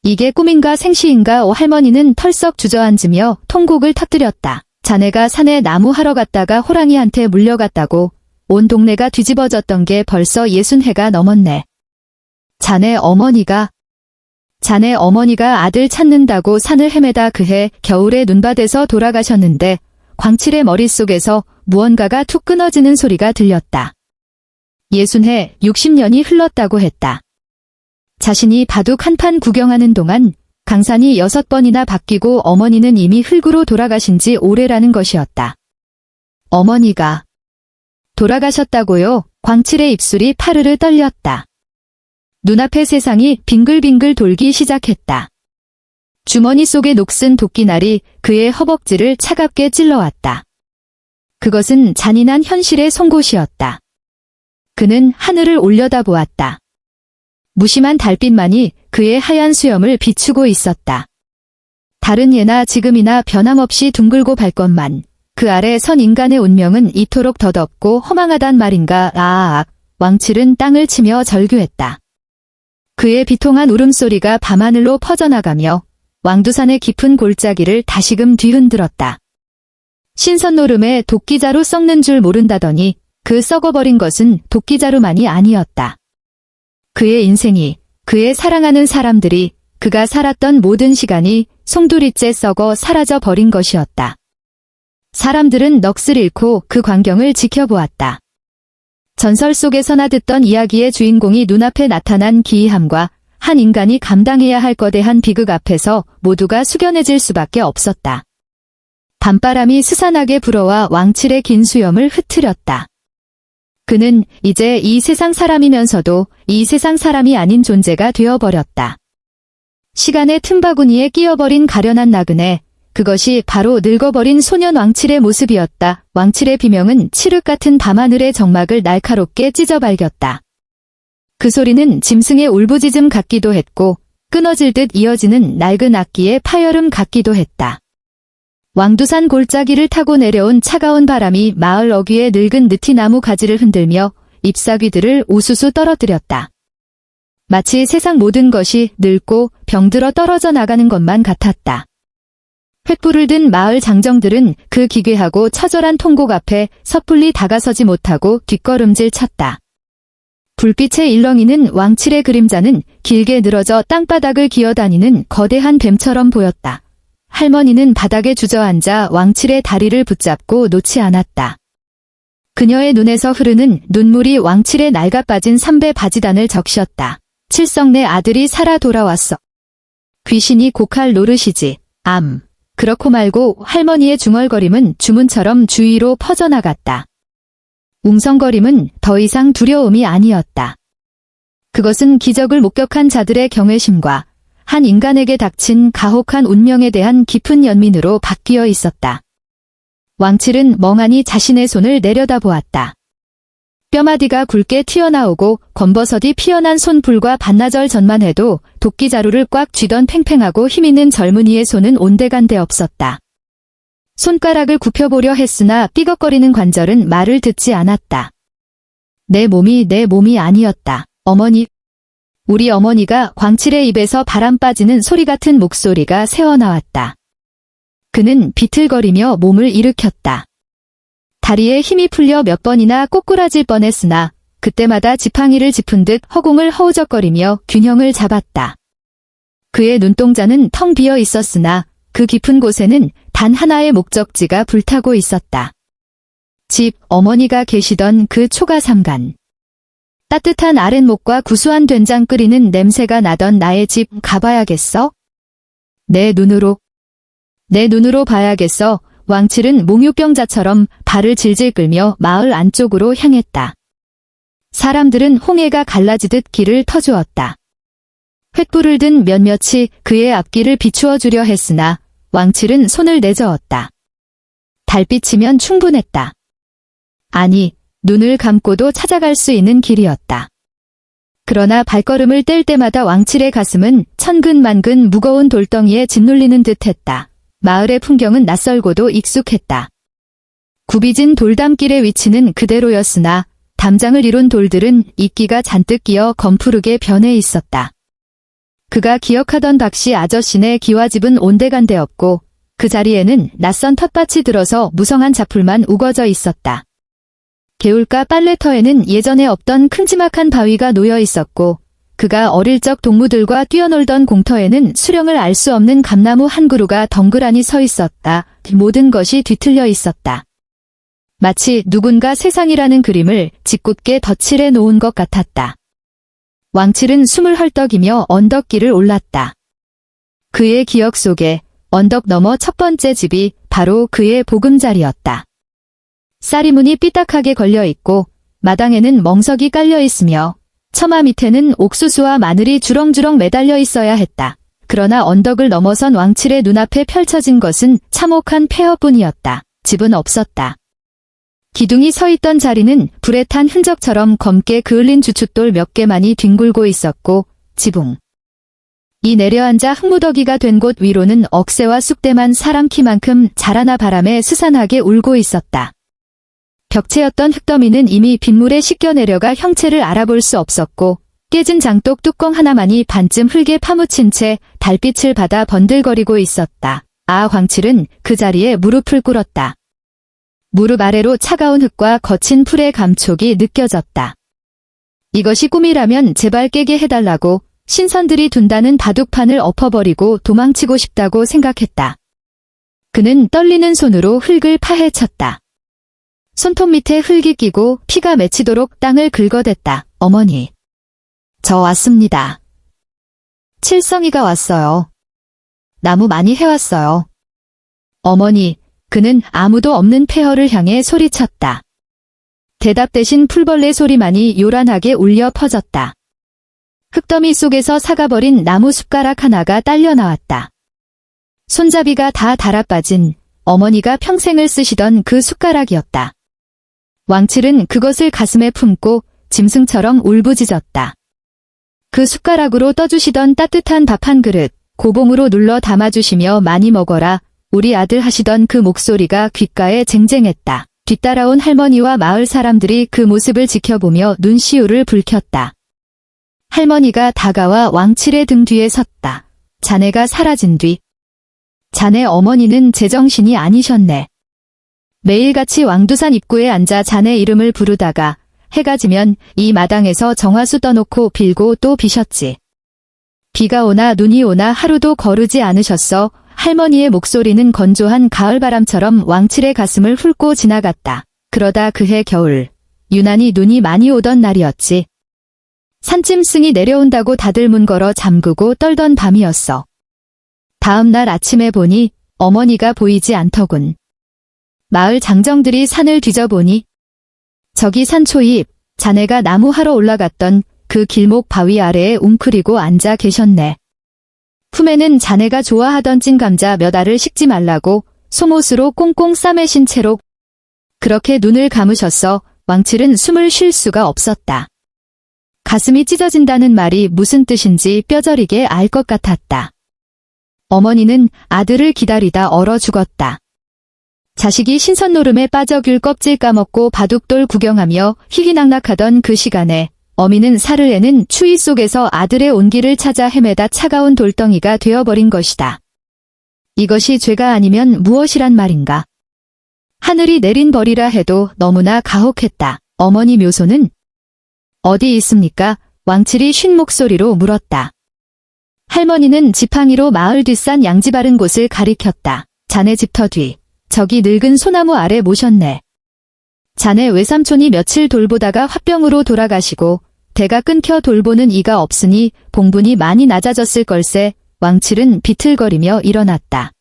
이게 꿈인가 생시인가? 할머니는 털썩 주저앉으며 통곡을 터뜨렸다. 자네가 산에 나무 하러 갔다가 호랑이한테 물려갔다고. 온 동네가 뒤집어졌던 게 벌써 60해가 넘었네. 자네 어머니가 아들 찾는다고 산을 헤매다 그해 겨울에 눈밭에서 돌아가셨는데 광칠의 머릿속에서 무언가가 툭 끊어지는 소리가 들렸다. 60해, 60년이 흘렀다고 했다. 자신이 바둑 한 판 구경하는 동안 강산이 6번이나 바뀌고 어머니는 이미 흙으로 돌아가신 지 오래라는 것이었다. 어머니가 돌아가셨다고요? 광칠의 입술이 파르르 떨렸다. 눈앞의 세상이 빙글빙글 돌기 시작했다. 주머니 속의 녹슨 도끼날이 그의 허벅지를 차갑게 찔러왔다. 그것은 잔인한 현실의 송곳이었다. 그는 하늘을 올려다보았다. 무심한 달빛만이 그의 하얀 수염을 비추고 있었다. 다른 예나 지금이나 변함없이 둥글고 밝건만 그 아래 선 인간의 운명은 이토록 더덥고 허망하단 말인가. 왕칠은 땅을 치며 절규했다. 그의 비통한 울음소리가 밤하늘로 퍼져나가며 왕두산의 깊은 골짜기를 다시금 뒤흔들었다. 신선노름에 도끼자루 썩는 줄 모른다더니 그 썩어버린 것은 도끼자루만이 아니었다. 그의 인생이, 그의 사랑하는 사람들이, 그가 살았던 모든 시간이 송두리째 썩어 사라져 버린 것이었다. 사람들은 넋을 잃고 그 광경을 지켜보았다. 전설 속에서나 듣던 이야기의 주인공이 눈앞에 나타난 기이함과 한 인간이 감당해야 할 거대한 비극 앞에서 모두가 숙연해질 수밖에 없었다. 밤바람이 스산하게 불어와 왕칠의 긴 수염을 흐트렸다. 그는 이제 이 세상 사람이면서도 이 세상 사람이 아닌 존재가 되어버렸다. 시간의 틈바구니에 끼어버린 가련한 나그네, 그것이 바로 늙어버린 소년 왕칠의 모습이었다. 왕칠의 비명은 칠흑 같은 밤하늘의 정막을 날카롭게 찢어 발겼다. 그 소리는 짐승의 울부짖음 같기도 했고 끊어질 듯 이어지는 낡은 악기의 파열음 같기도 했다. 왕두산 골짜기를 타고 내려온 차가운 바람이 마을 어귀의 늙은 느티나무 가지를 흔들며 잎사귀들을 우수수 떨어뜨렸다. 마치 세상 모든 것이 늙고 병들어 떨어져 나가는 것만 같았다. 횃불을 든 마을 장정들은 그 기괴하고 처절한 통곡 앞에 섣불리 다가서지 못하고 뒷걸음질 쳤다. 불빛에 일렁이는 왕칠의 그림자는 길게 늘어져 땅바닥을 기어다니는 거대한 뱀처럼 보였다. 할머니는 바닥에 주저앉아 왕칠의 다리를 붙잡고 놓지 않았다. 그녀의 눈에서 흐르는 눈물이 왕칠의 낡아빠진 삼배 바지단을 적셨다. 칠성내 아들이 살아 돌아왔어. 귀신이 곡할 노릇이지. 그렇고 말고 할머니의 중얼거림은 주문처럼 주위로 퍼져나갔다. 웅성거림은 더 이상 두려움이 아니었다. 그것은 기적을 목격한 자들의 경외심과 한 인간에게 닥친 가혹한 운명에 대한 깊은 연민으로 바뀌어 있었다. 왕칠은 멍하니 자신의 손을 내려다보았다. 뼈마디가 굵게 튀어나오고 검버섯이 피어난 손불과 반나절 전만 해도 도끼자루를 꽉 쥐던 팽팽하고 힘있는 젊은이의 손은 온데간데 없었다. 손가락을 굽혀보려 했으나 삐걱거리는 관절은 말을 듣지 않았다. 내 몸이 아니었다. 어머니. 우리 어머니가 광칠의 입에서 바람 빠지는 소리 같은 목소리가 새어나왔다. 그는 비틀거리며 몸을 일으켰다. 다리에 힘이 풀려 몇 번이나 꼬꾸라질 뻔했으나 그때마다 지팡이를 짚은 듯 허공을 허우적거리며 균형을 잡았다. 그의 눈동자는 텅 비어 있었으나 그 깊은 곳에는 단 하나의 목적지가 불타고 있었다. 집, 어머니가 계시던 그 초가삼간. 따뜻한 아랫목과 구수한 된장 끓이는 냄새가 나던 나의 집 가봐야겠어? 내 눈으로 봐야겠어. 왕칠은 몽유병자처럼 발을 질질 끌며 마을 안쪽으로 향했다. 사람들은 홍해가 갈라지듯 길을 터주었다. 횃불을 든 몇몇이 그의 앞길을 비추어 주려 했으나 왕칠은 손을 내저었다. 달빛이면 충분했다. 아니, 눈을 감고도 찾아갈 수 있는 길이었다. 그러나 발걸음을 뗄 때마다 왕칠의 가슴은 천근만근 무거운 돌덩이에 짓눌리는 듯했다. 마을의 풍경은 낯설고도 익숙했다. 굽이진 돌담길의 위치는 그대로였으나 담장을 이룬 돌들은 이끼가 잔뜩 끼어 검푸르게 변해 있었다. 그가 기억하던 박씨 아저씨네 기와집은 온데간데 없고 그 자리에는 낯선 텃밭이 들어서 무성한 자풀만 우거져 있었다. 개울가 빨래터에는 예전에 없던 큼지막한 바위가 놓여 있었고 그가 어릴 적 동무들과 뛰어놀던 공터에는 수령을 알 수 없는 감나무 한 그루가 덩그러니 서 있었다. 모든 것이 뒤틀려 있었다. 마치 누군가 세상이라는 그림을 짓궂게 덧칠해 놓은 것 같았다. 왕칠은 숨을 헐떡이며 언덕길을 올랐다. 그의 기억 속에 언덕 너머 첫 번째 집이 바로 그의 보금자리였다. 쌀이문이 삐딱하게 걸려 있고 마당에는 멍석이 깔려 있으며 처마 밑에는 옥수수와 마늘이 주렁주렁 매달려 있어야 했다. 그러나 언덕을 넘어선 왕칠의 눈앞에 펼쳐진 것은 참혹한 폐허뿐이었다. 집은 없었다. 기둥이 서 있던 자리는 불에 탄 흔적처럼 검게 그을린 주춧돌 몇 개만이 뒹굴고 있었고 지붕. 이 내려앉아 흙무더기가 된 곳 위로는 억새와 쑥대만 사람 키만큼 자라나 바람에 스산하게 울고 있었다. 벽체였던 흙더미는 이미 빗물에 씻겨 내려가 형체를 알아볼 수 없었고 깨진 장독 뚜껑 하나만이 반쯤 흙에 파묻힌 채 달빛을 받아 번들거리고 있었다. 왕칠은 그 자리에 무릎을 꿇었다. 무릎 아래로 차가운 흙과 거친 풀의 감촉이 느껴졌다. 이것이 꿈이라면 제발 깨게 해달라고 신선들이 둔다는 바둑판을 엎어버리고 도망치고 싶다고 생각했다. 그는 떨리는 손으로 흙을 파헤쳤다. 손톱 밑에 흙이 끼고 피가 맺히도록 땅을 긁어댔다. 어머니. 저 왔습니다. 칠성이가 왔어요. 나무 많이 해왔어요. 어머니. 그는 아무도 없는 폐허를 향해 소리쳤다. 대답 대신 풀벌레 소리만이 요란하게 울려 퍼졌다. 흙더미 속에서 사가버린 나무 숟가락 하나가 딸려 나왔다. 손잡이가 다 달아빠진 어머니가 평생을 쓰시던 그 숟가락이었다. 왕칠은 그것을 가슴에 품고 짐승처럼 울부짖었다. 그 숟가락으로 떠주시던 따뜻한 밥 한 그릇, 고봉으로 눌러 담아주시며 많이 먹어라, 우리 아들 하시던 그 목소리가 귓가에 쟁쟁했다. 뒤따라온 할머니와 마을 사람들이 그 모습을 지켜보며 눈시울을 붉혔다. 할머니가 다가와 왕칠의 등 뒤에 섰다. 자네가 사라진 뒤. 자네 어머니는 제정신이 아니셨네. 매일같이 왕두산 입구에 앉아 자네 이름을 부르다가 해가 지면 이 마당에서 정화수 떠놓고 빌고 또 비셨지. 비가 오나 눈이 오나 하루도 거르지 않으셨어. 할머니의 목소리는 건조한 가을바람처럼 왕칠의 가슴을 훑고 지나갔다. 그러다 그해 겨울, 유난히 눈이 많이 오던 날이었지. 산짐승이 내려온다고 다들 문 걸어 잠그고 떨던 밤이었어. 다음 날 아침에 보니 어머니가 보이지 않더군. 마을 장정들이 산을 뒤져보니 저기 산초입, 자네가 나무하러 올라갔던 그 길목 바위 아래에 웅크리고 앉아 계셨네. 품에는 자네가 좋아하던 찐감자 몇 알을 식지 말라고 속옷으로 꽁꽁 싸매신 채로 그렇게 눈을 감으셨어. 왕칠은 숨을 쉴 수가 없었다. 가슴이 찢어진다는 말이 무슨 뜻인지 뼈저리게 알 것 같았다. 어머니는 아들을 기다리다 얼어 죽었다. 자식이 신선노름에 빠져 귤 껍질 까먹고 바둑돌 구경하며 희희낙낙하던 그 시간에 어미는 살을 애는 추위 속에서 아들의 온기를 찾아 헤매다 차가운 돌덩이가 되어버린 것이다. 이것이 죄가 아니면 무엇이란 말인가. 하늘이 내린 벌이라 해도 너무나 가혹했다. 어머니 묘소는 어디 있습니까? 왕칠이 쉰 목소리로 물었다. 할머니는 지팡이로 마을 뒷산 양지 바른 곳을 가리켰다. 자네 집터 뒤, 저기 늙은 소나무 아래 모셨네. 자네 외삼촌이 며칠 돌보다가 화병으로 돌아가시고 대가 끊겨 돌보는 이가 없으니 봉분이 많이 낮아졌을 걸세. 왕칠은 비틀거리며 일어났다.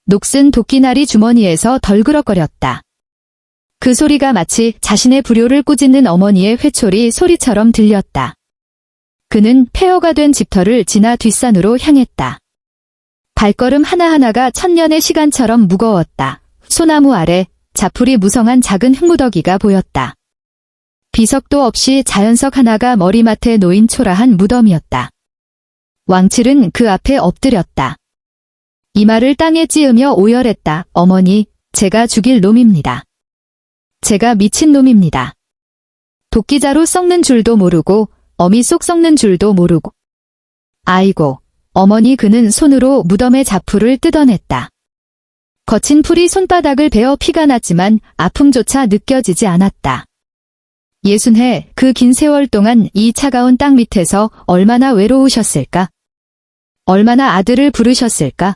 녹슨 도끼날이 주머니에서 덜그럭거렸다. 그 소리가 마치 자신의 불효를 꾸짖는 어머니의 회초리 소리처럼 들렸다. 그는 폐허가 된 집터를 지나 뒷산으로 향했다. 발걸음 하나하나가 천년의 시간처럼 무거웠다. 소나무 아래 자풀이 무성한 작은 흙무더기가 보였다. 비석도 없이 자연석 하나가 머리맡에 놓인 초라한 무덤이었다. 왕칠은 그 앞에 엎드렸다. 이마를 땅에 찌으며 오열했다. 어머니, 제가 죽일 놈입니다. 제가 미친 놈입니다. 도끼자루 썩는 줄도 모르고 어미 속 썩는 줄도 모르고. 아이고, 어머니. 그는 손으로 무덤의 자풀을 뜯어냈다. 거친 풀이 손바닥을 베어 피가 났지만 아픔조차 느껴지지 않았다. 60해 그 긴 세월 동안 이 차가운 땅 밑에서 얼마나 외로우셨을까? 얼마나 아들을 부르셨을까?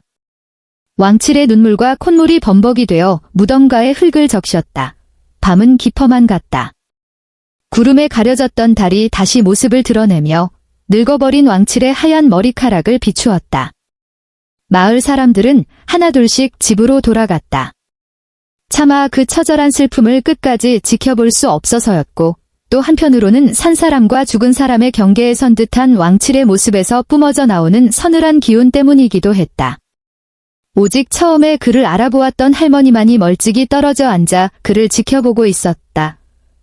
왕칠의 눈물과 콧물이 범벅이 되어 무덤가의 흙을 적셨다. 밤은 깊어만 갔다. 구름에 가려졌던 달이 다시 모습을 드러내며 늙어버린 왕칠의 하얀 머리카락을 비추었다. 마을 사람들은 하나둘씩 집으로 돌아갔다. 차마 그 처절한 슬픔을 끝까지 지켜볼 수 없어서였고 또 한편으로는 산 사람과 죽은 사람의 경계에 선 듯한 왕칠의 모습에서 뿜어져 나오는 서늘한 기운 때문이기도 했다. 오직 처음에 그를 알아보았던 할머니만이 멀찍이 떨어져 앉아 그를 지켜보고 있었다.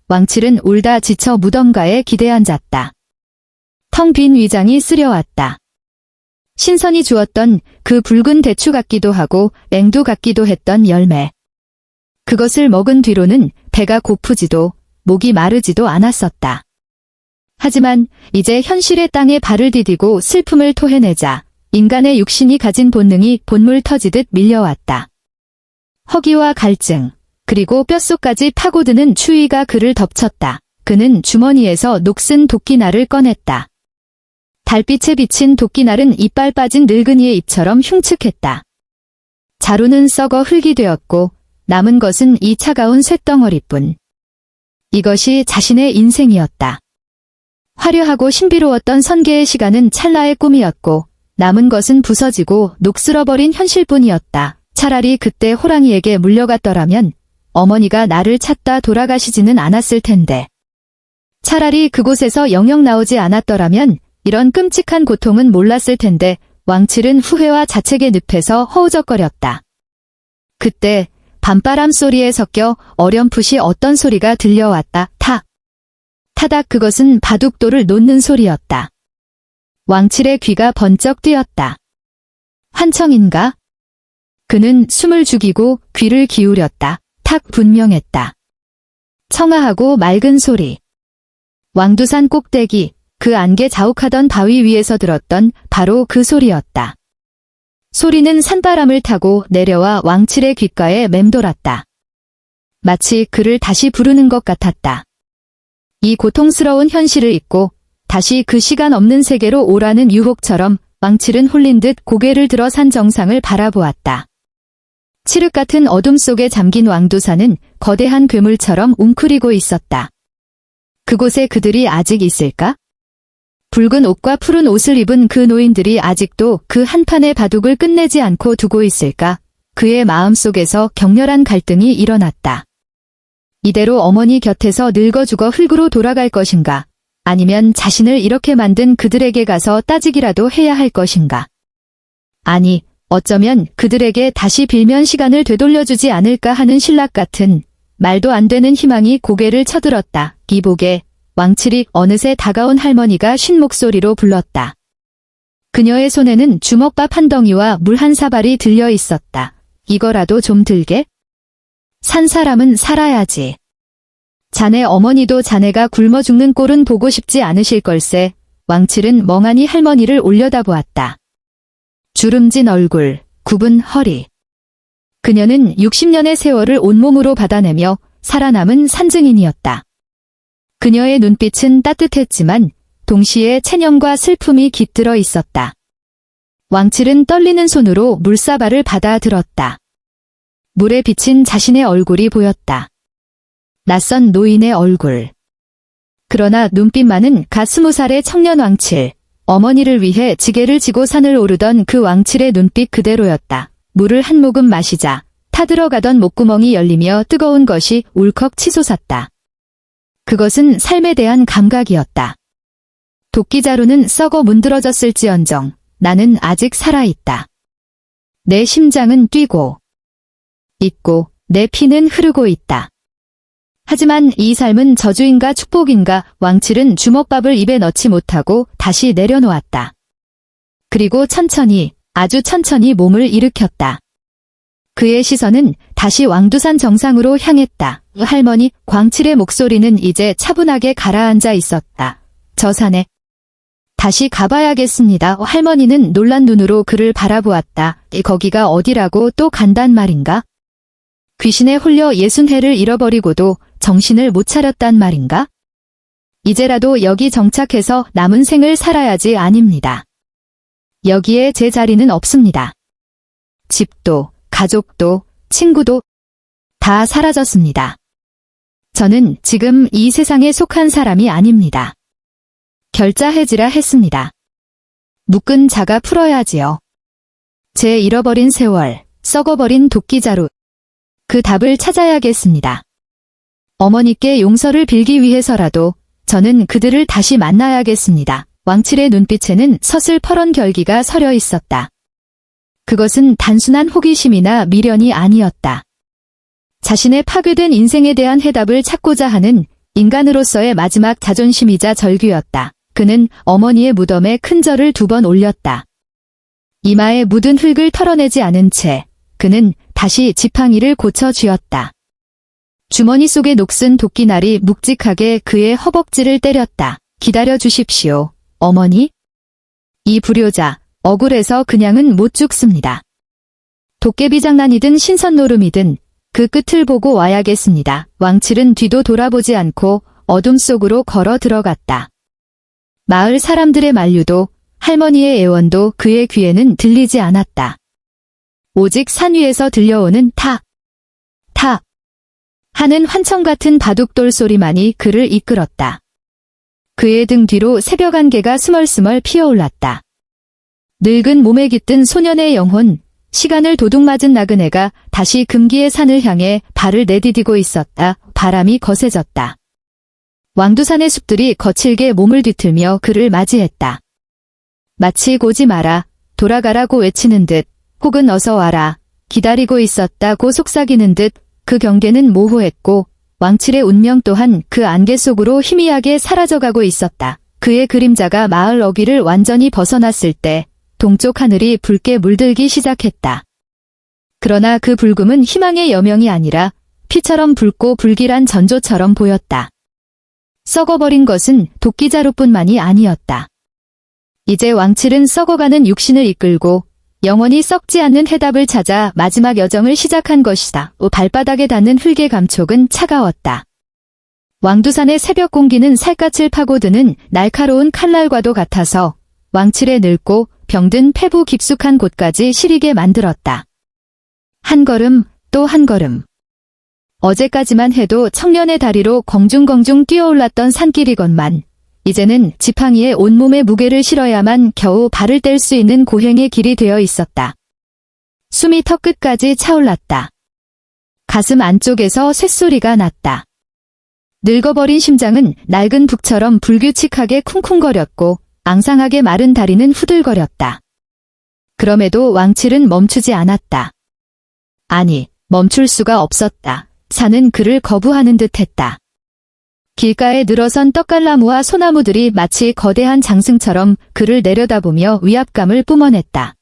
왕칠은 울다 지쳐 무덤가에 기대 앉았다. 텅 빈 위장이 쓰려왔다. 신선이 주었던 그 붉은 대추 같기도 하고 앵두 같기도 했던 열매. 그것을 먹은 뒤로는 배가 고프지도 목이 마르지도 않았었다. 하지만 이제 현실의 땅에 발을 디디고 슬픔을 토해내자 인간의 육신이 가진 본능이 본물 터지듯 밀려왔다. 허기와 갈증, 그리고 뼛속까지 파고드는 추위가 그를 덮쳤다. 그는 주머니에서 녹슨 도끼날을 꺼냈다. 달빛에 비친 도끼날은 이빨 빠진 늙은이의 입처럼 흉측했다. 자루는 썩어 흙이 되었고 남은 것은 이 차가운 쇳덩어리뿐. 이것이 자신의 인생이었다. 화려하고 신비로웠던 선계의 시간은 찰나의 꿈이었고 남은 것은 부서지고 녹슬어버린 현실뿐이었다. 차라리 그때 호랑이에게 물려갔더라면 어머니가 나를 찾다 돌아가시지는 않았을 텐데. 차라리 그곳에서 영영 나오지 않았더라면 이런 끔찍한 고통은 몰랐을 텐데. 왕칠은 후회와 자책의 늪에서 허우적거렸다. 그때 밤바람 소리에 섞여 어렴풋이 어떤 소리가 들려왔다. 탁! 타닥. 그것은 바둑돌을 놓는 소리였다. 왕칠의 귀가 번쩍 뜨였다. 환청인가? 그는 숨을 죽이고 귀를 기울였다. 탁 분명했다. 청아하고 맑은 소리. 왕두산 꼭대기, 그 안개 자욱하던 바위 위에서 들었던 바로 그 소리였다. 소리는 산바람을 타고 내려와 왕칠의 귓가에 맴돌았다. 마치 그를 다시 부르는 것 같았다. 이 고통스러운 현실을 잊고 다시 그 시간 없는 세계로 오라는 유혹처럼 왕칠은 홀린 듯 고개를 들어 산 정상을 바라보았다. 칠흑 같은 어둠 속에 잠긴 왕두산은 거대한 괴물처럼 웅크리고 있었다. 그곳에 그들이 아직 있을까? 붉은 옷과 푸른 옷을 입은 그 노인들이 아직도 그 한판의 바둑을 끝내지 않고 두고 있을까? 그의 마음속에서 격렬한 갈등이 일어났다. 이대로 어머니 곁에서 늙어 죽어 흙으로 돌아갈 것인가? 아니면 자신을 이렇게 만든 그들에게 가서 따지기라도 해야 할 것인가? 아니, 어쩌면 그들에게 다시 빌면 시간을 되돌려주지 않을까 하는 신락 같은 말도 안 되는 희망이 고개를 쳐들었다. 이복에 왕칠이 어느새 다가온 할머니가 쉰 목소리로 불렀다. 그녀의 손에는 주먹밥 한 덩이와 물 한 사발이 들려 있었다. 이거라도 좀 들게? 산 사람은 살아야지. 자네 어머니도 자네가 굶어 죽는 꼴은 보고 싶지 않으실 걸세. 왕칠은 멍하니 할머니를 올려다보았다. 주름진 얼굴, 굽은 허리. 그녀는 60년의 세월을 온몸으로 받아내며 살아남은 산증인이었다. 그녀의 눈빛은 따뜻했지만 동시에 체념과 슬픔이 깃들어 있었다. 왕칠은 떨리는 손으로 물사발을 받아들었다. 물에 비친 자신의 얼굴이 보였다. 낯선 노인의 얼굴. 그러나 눈빛만은 갓 20살의 청년 왕칠, 어머니를 위해 지게를 지고 산을 오르던 그 왕칠의 눈빛 그대로였다. 물을 한 모금 마시자 타들어가던 목구멍이 열리며 뜨거운 것이 울컥 치솟았다. 그것은 삶에 대한 감각이었다. 도끼자루는 썩어 문드러졌을지언정 나는 아직 살아있다. 내 심장은 뛰고 있고 내 피는 흐르고 있다. 하지만 이 삶은 저주인가 축복인가? 왕칠은 주먹밥을 입에 넣지 못하고 다시 내려놓았다. 그리고 천천히, 아주 천천히 몸을 일으켰다. 그의 시선은 다시 왕두산 정상으로 향했다. 할머니, 왕칠의 목소리는 이제 차분하게 가라앉아 있었다. 저 산에 다시 가봐야겠습니다. 할머니는 놀란 눈으로 그를 바라보았다. 거기가 어디라고 또 간단 말인가? 귀신에 홀려 60해를 잃어버리고도 정신을 못 차렸단 말인가? 이제라도 여기 정착해서 남은 생을 살아야지. 아닙니다. 여기에 제 자리는 없습니다. 집도, 가족도, 친구도 다 사라졌습니다. 저는 지금 이 세상에 속한 사람이 아닙니다. 결자 해지라 했습니다. 묶은 자가 풀어야지요. 제 잃어버린 세월, 썩어버린 도끼자루. 그 답을 찾아야겠습니다. 어머니께 용서를 빌기 위해서라도 저는 그들을 다시 만나야겠습니다. 왕칠의 눈빛에는 서슬퍼런 결기가 서려 있었다. 그것은 단순한 호기심이나 미련이 아니었다. 자신의 파괴된 인생에 대한 해답을 찾고자 하는 인간으로서의 마지막 자존심이자 절규였다. 그는 어머니의 무덤에 큰 절을 2번 올렸다. 이마에 묻은 흙을 털어내지 않은 채 그는 다시 지팡이를 고쳐 쥐었다. 주머니 속의 녹슨 도끼날이 묵직하게 그의 허벅지를 때렸다. 기다려 주십시오, 어머니. 이 불효자, 억울해서 그냥은 못 죽습니다. 도깨비 장난이든 신선노름이든 그 끝을 보고 와야겠습니다. 왕칠은 뒤도 돌아보지 않고 어둠 속으로 걸어 들어갔다. 마을 사람들의 만류도 할머니의 애원도 그의 귀에는 들리지 않았다. 오직 산 위에서 들려오는 탁, 탁 하는 환청 같은 바둑돌 소리만이 그를 이끌었다. 그의 등 뒤로 새벽 안개가 스멀스멀 피어올랐다. 늙은 몸에 깃든 소년의 영혼, 시간을 도둑맞은 나그네가 다시 금기의 산을 향해 발을 내디디고 있었다. 바람이 거세졌다. 왕두산의 숲들이 거칠게 몸을 뒤틀며 그를 맞이했다. 마치 고지 마라, 돌아가라고 외치는 듯, 혹은 어서 와라, 기다리고 있었다고 속삭이는 듯 그 경계는 모호했고 왕칠의 운명 또한 그 안개 속으로 희미하게 사라져가고 있었다. 그의 그림자가 마을 어귀를 완전히 벗어났을 때 동쪽 하늘이 붉게 물들기 시작했다. 그러나 그 붉음은 희망의 여명이 아니라 피처럼 붉고 불길한 전조처럼 보였다. 썩어버린 것은 도끼자루뿐만이 아니었다. 이제 왕칠은 썩어가는 육신을 이끌고 영원히 썩지 않는 해답을 찾아 마지막 여정을 시작한 것이다. 발바닥에 닿는 흙의 감촉은 차가웠다. 왕두산의 새벽 공기는 살갗을 파고드는 날카로운 칼날과도 같아서 왕칠의 늙고 병든 폐부 깊숙한 곳까지 시리게 만들었다. 한 걸음 또 한 걸음. 어제까지만 해도 청년의 다리로 공중공중 뛰어올랐던 산길이건만 이제는 지팡이에 온몸의 무게를 실어야만 겨우 발을 뗄 수 있는 고행의 길이 되어 있었다. 숨이 턱끝까지 차올랐다. 가슴 안쪽에서 쇳소리가 났다. 늙어버린 심장은 낡은 북처럼 불규칙하게 쿵쿵거렸고 앙상하게 마른 다리는 후들거렸다. 그럼에도 왕칠은 멈추지 않았다. 아니, 멈출 수가 없었다. 산은 그를 거부하는 듯했다. 길가에 늘어선 떡갈나무와 소나무들이 마치 거대한 장승처럼 그를 내려다보며 위압감을 뿜어냈다.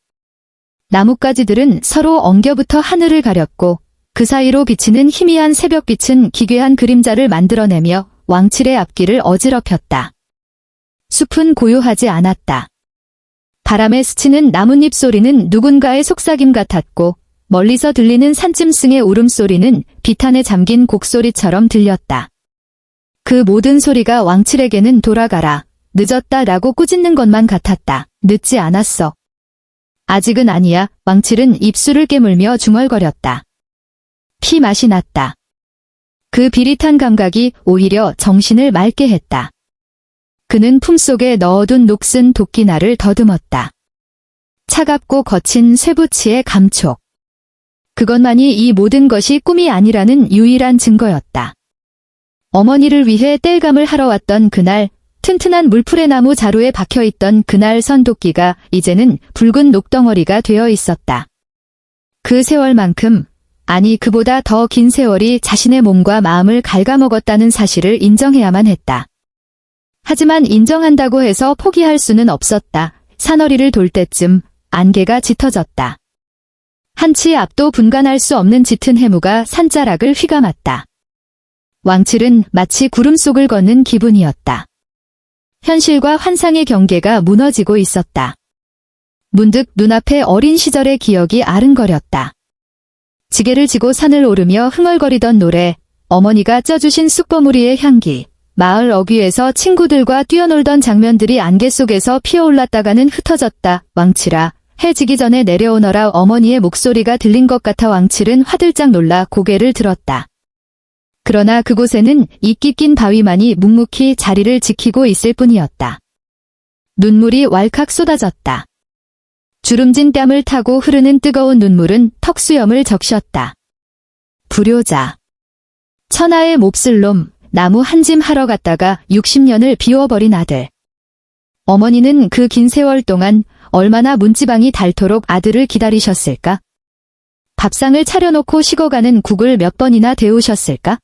나뭇가지들은 서로 엉겨붙어 하늘을 가렸고 그 사이로 비치는 희미한 새벽빛은 기괴한 그림자를 만들어내며 왕칠의 앞길을 어지럽혔다. 숲은 고요하지 않았다. 바람에 스치는 나뭇잎 소리는 누군가의 속삭임 같았고 멀리서 들리는 산짐승의 울음소리는 비탄에 잠긴 곡소리처럼 들렸다. 그 모든 소리가 왕칠에게는 돌아가라, 늦었다라고 꾸짖는 것만 같았다. 늦지 않았어. 아직은 아니야. 왕칠은 입술을 깨물며 중얼거렸다. 피 맛이 났다. 그 비릿한 감각이 오히려 정신을 맑게 했다. 그는 품속에 넣어둔 녹슨 도끼날을 더듬었다. 차갑고 거친 쇠붙이의 감촉. 그것만이 이 모든 것이 꿈이 아니라는 유일한 증거였다. 어머니를 위해 땔감을 하러 왔던 그날, 튼튼한 물풀의 나무 자루에 박혀있던 그날 선 도끼가 이제는 붉은 녹덩어리가 되어 있었다. 그 세월만큼, 아니 그보다 더 긴 세월이 자신의 몸과 마음을 갉아먹었다는 사실을 인정해야만 했다. 하지만 인정한다고 해서 포기할 수는 없었다. 산허리를 돌 때쯤 안개가 짙어졌다. 한치 앞도 분간할 수 없는 짙은 해무가 산자락을 휘감았다. 왕칠은 마치 구름 속을 걷는 기분이었다. 현실과 환상의 경계가 무너지고 있었다. 문득 눈앞에 어린 시절의 기억이 아른거렸다. 지게를 지고 산을 오르며 흥얼거리던 노래, 어머니가 쪄주신 쑥버무리의 향기, 마을 어귀에서 친구들과 뛰어놀던 장면들이 안개 속에서 피어올랐다가는 흩어졌다. 왕칠아, 해 지기 전에 내려오너라. 어머니의 목소리가 들린 것 같아 왕칠은 화들짝 놀라 고개를 들었다. 그러나 그곳에는 이끼 낀 바위만이 묵묵히 자리를 지키고 있을 뿐이었다. 눈물이 왈칵 쏟아졌다. 주름진 뺨을 타고 흐르는 뜨거운 눈물은 턱수염을 적셨다. 불효자. 천하의 몹쓸 놈, 나무 한 짐 하러 갔다가 60년을 비워버린 아들. 어머니는 그 긴 세월 동안 얼마나 문지방이 닳도록 아들을 기다리셨을까? 밥상을 차려놓고 식어가는 국을 몇 번이나 데우셨을까?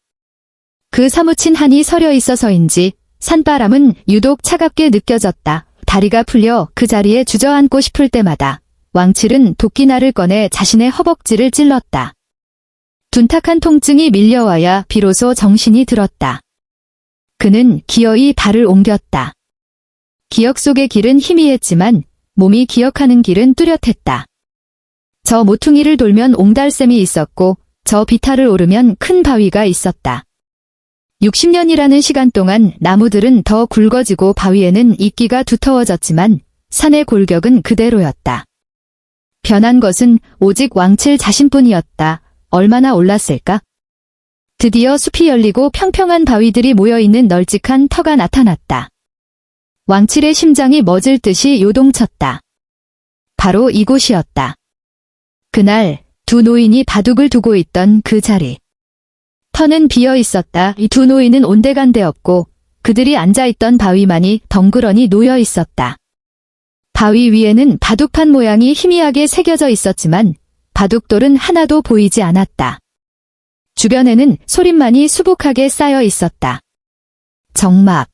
그 사무친 한이 서려 있어서인지 산바람은 유독 차갑게 느껴졌다. 다리가 풀려 그 자리에 주저앉고 싶을 때마다 왕칠은 도끼날을 꺼내 자신의 허벅지를 찔렀다. 둔탁한 통증이 밀려와야 비로소 정신이 들었다. 그는 기어이 발을 옮겼다. 기억 속의 길은 희미했지만 몸이 기억하는 길은 뚜렷했다. 저 모퉁이를 돌면 옹달샘이 있었고 저 비탈을 오르면 큰 바위가 있었다. 60년이라는 시간 동안 나무들은 더 굵어지고 바위에는 이끼가 두터워졌지만 산의 골격은 그대로였다. 변한 것은 오직 왕칠 자신뿐이었다. 얼마나 올랐을까? 드디어 숲이 열리고 평평한 바위들이 모여있는 널찍한 터가 나타났다. 왕칠의 심장이 멎을 듯이 요동쳤다. 바로 이곳이었다. 그날 두 노인이 바둑을 두고 있던 그 자리. 터는 비어 있었다. 이 두 노인은 온데간데없고 그들이 앉아있던 바위만이 덩그러니 놓여 있었다. 바위 위에는 바둑판 모양이 희미하게 새겨져 있었지만 바둑돌은 하나도 보이지 않았다. 주변에는 소림만이 수북하게 쌓여 있었다. 정막.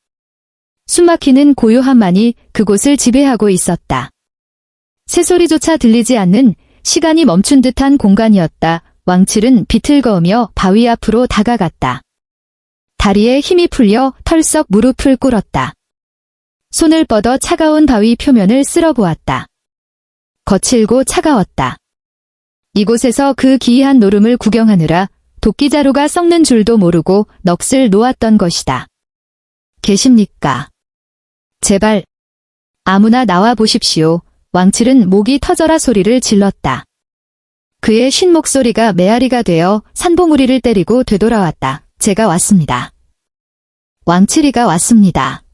숨막히는 고요함만이 그곳을 지배하고 있었다. 새소리조차 들리지 않는 시간이 멈춘 듯한 공간이었다. 왕칠은 비틀거으며 바위 앞으로 다가갔다. 다리에 힘이 풀려 털썩 무릎을 꿇었다. 손을 뻗어 차가운 바위 표면을 쓸어보았다. 거칠고 차가웠다. 이곳에서 그 기이한 노름을 구경하느라 도끼자루가 썩는 줄도 모르고 넋을 놓았던 것이다. 계십니까? 제발 아무나 나와 보십시오. 왕칠은 목이 터져라 소리를 질렀다. 그의 쉰 목소리가 메아리가 되어 산봉우리를 때리고 되돌아왔다. 제가 왔습니다. 왕칠이가 왔습니다.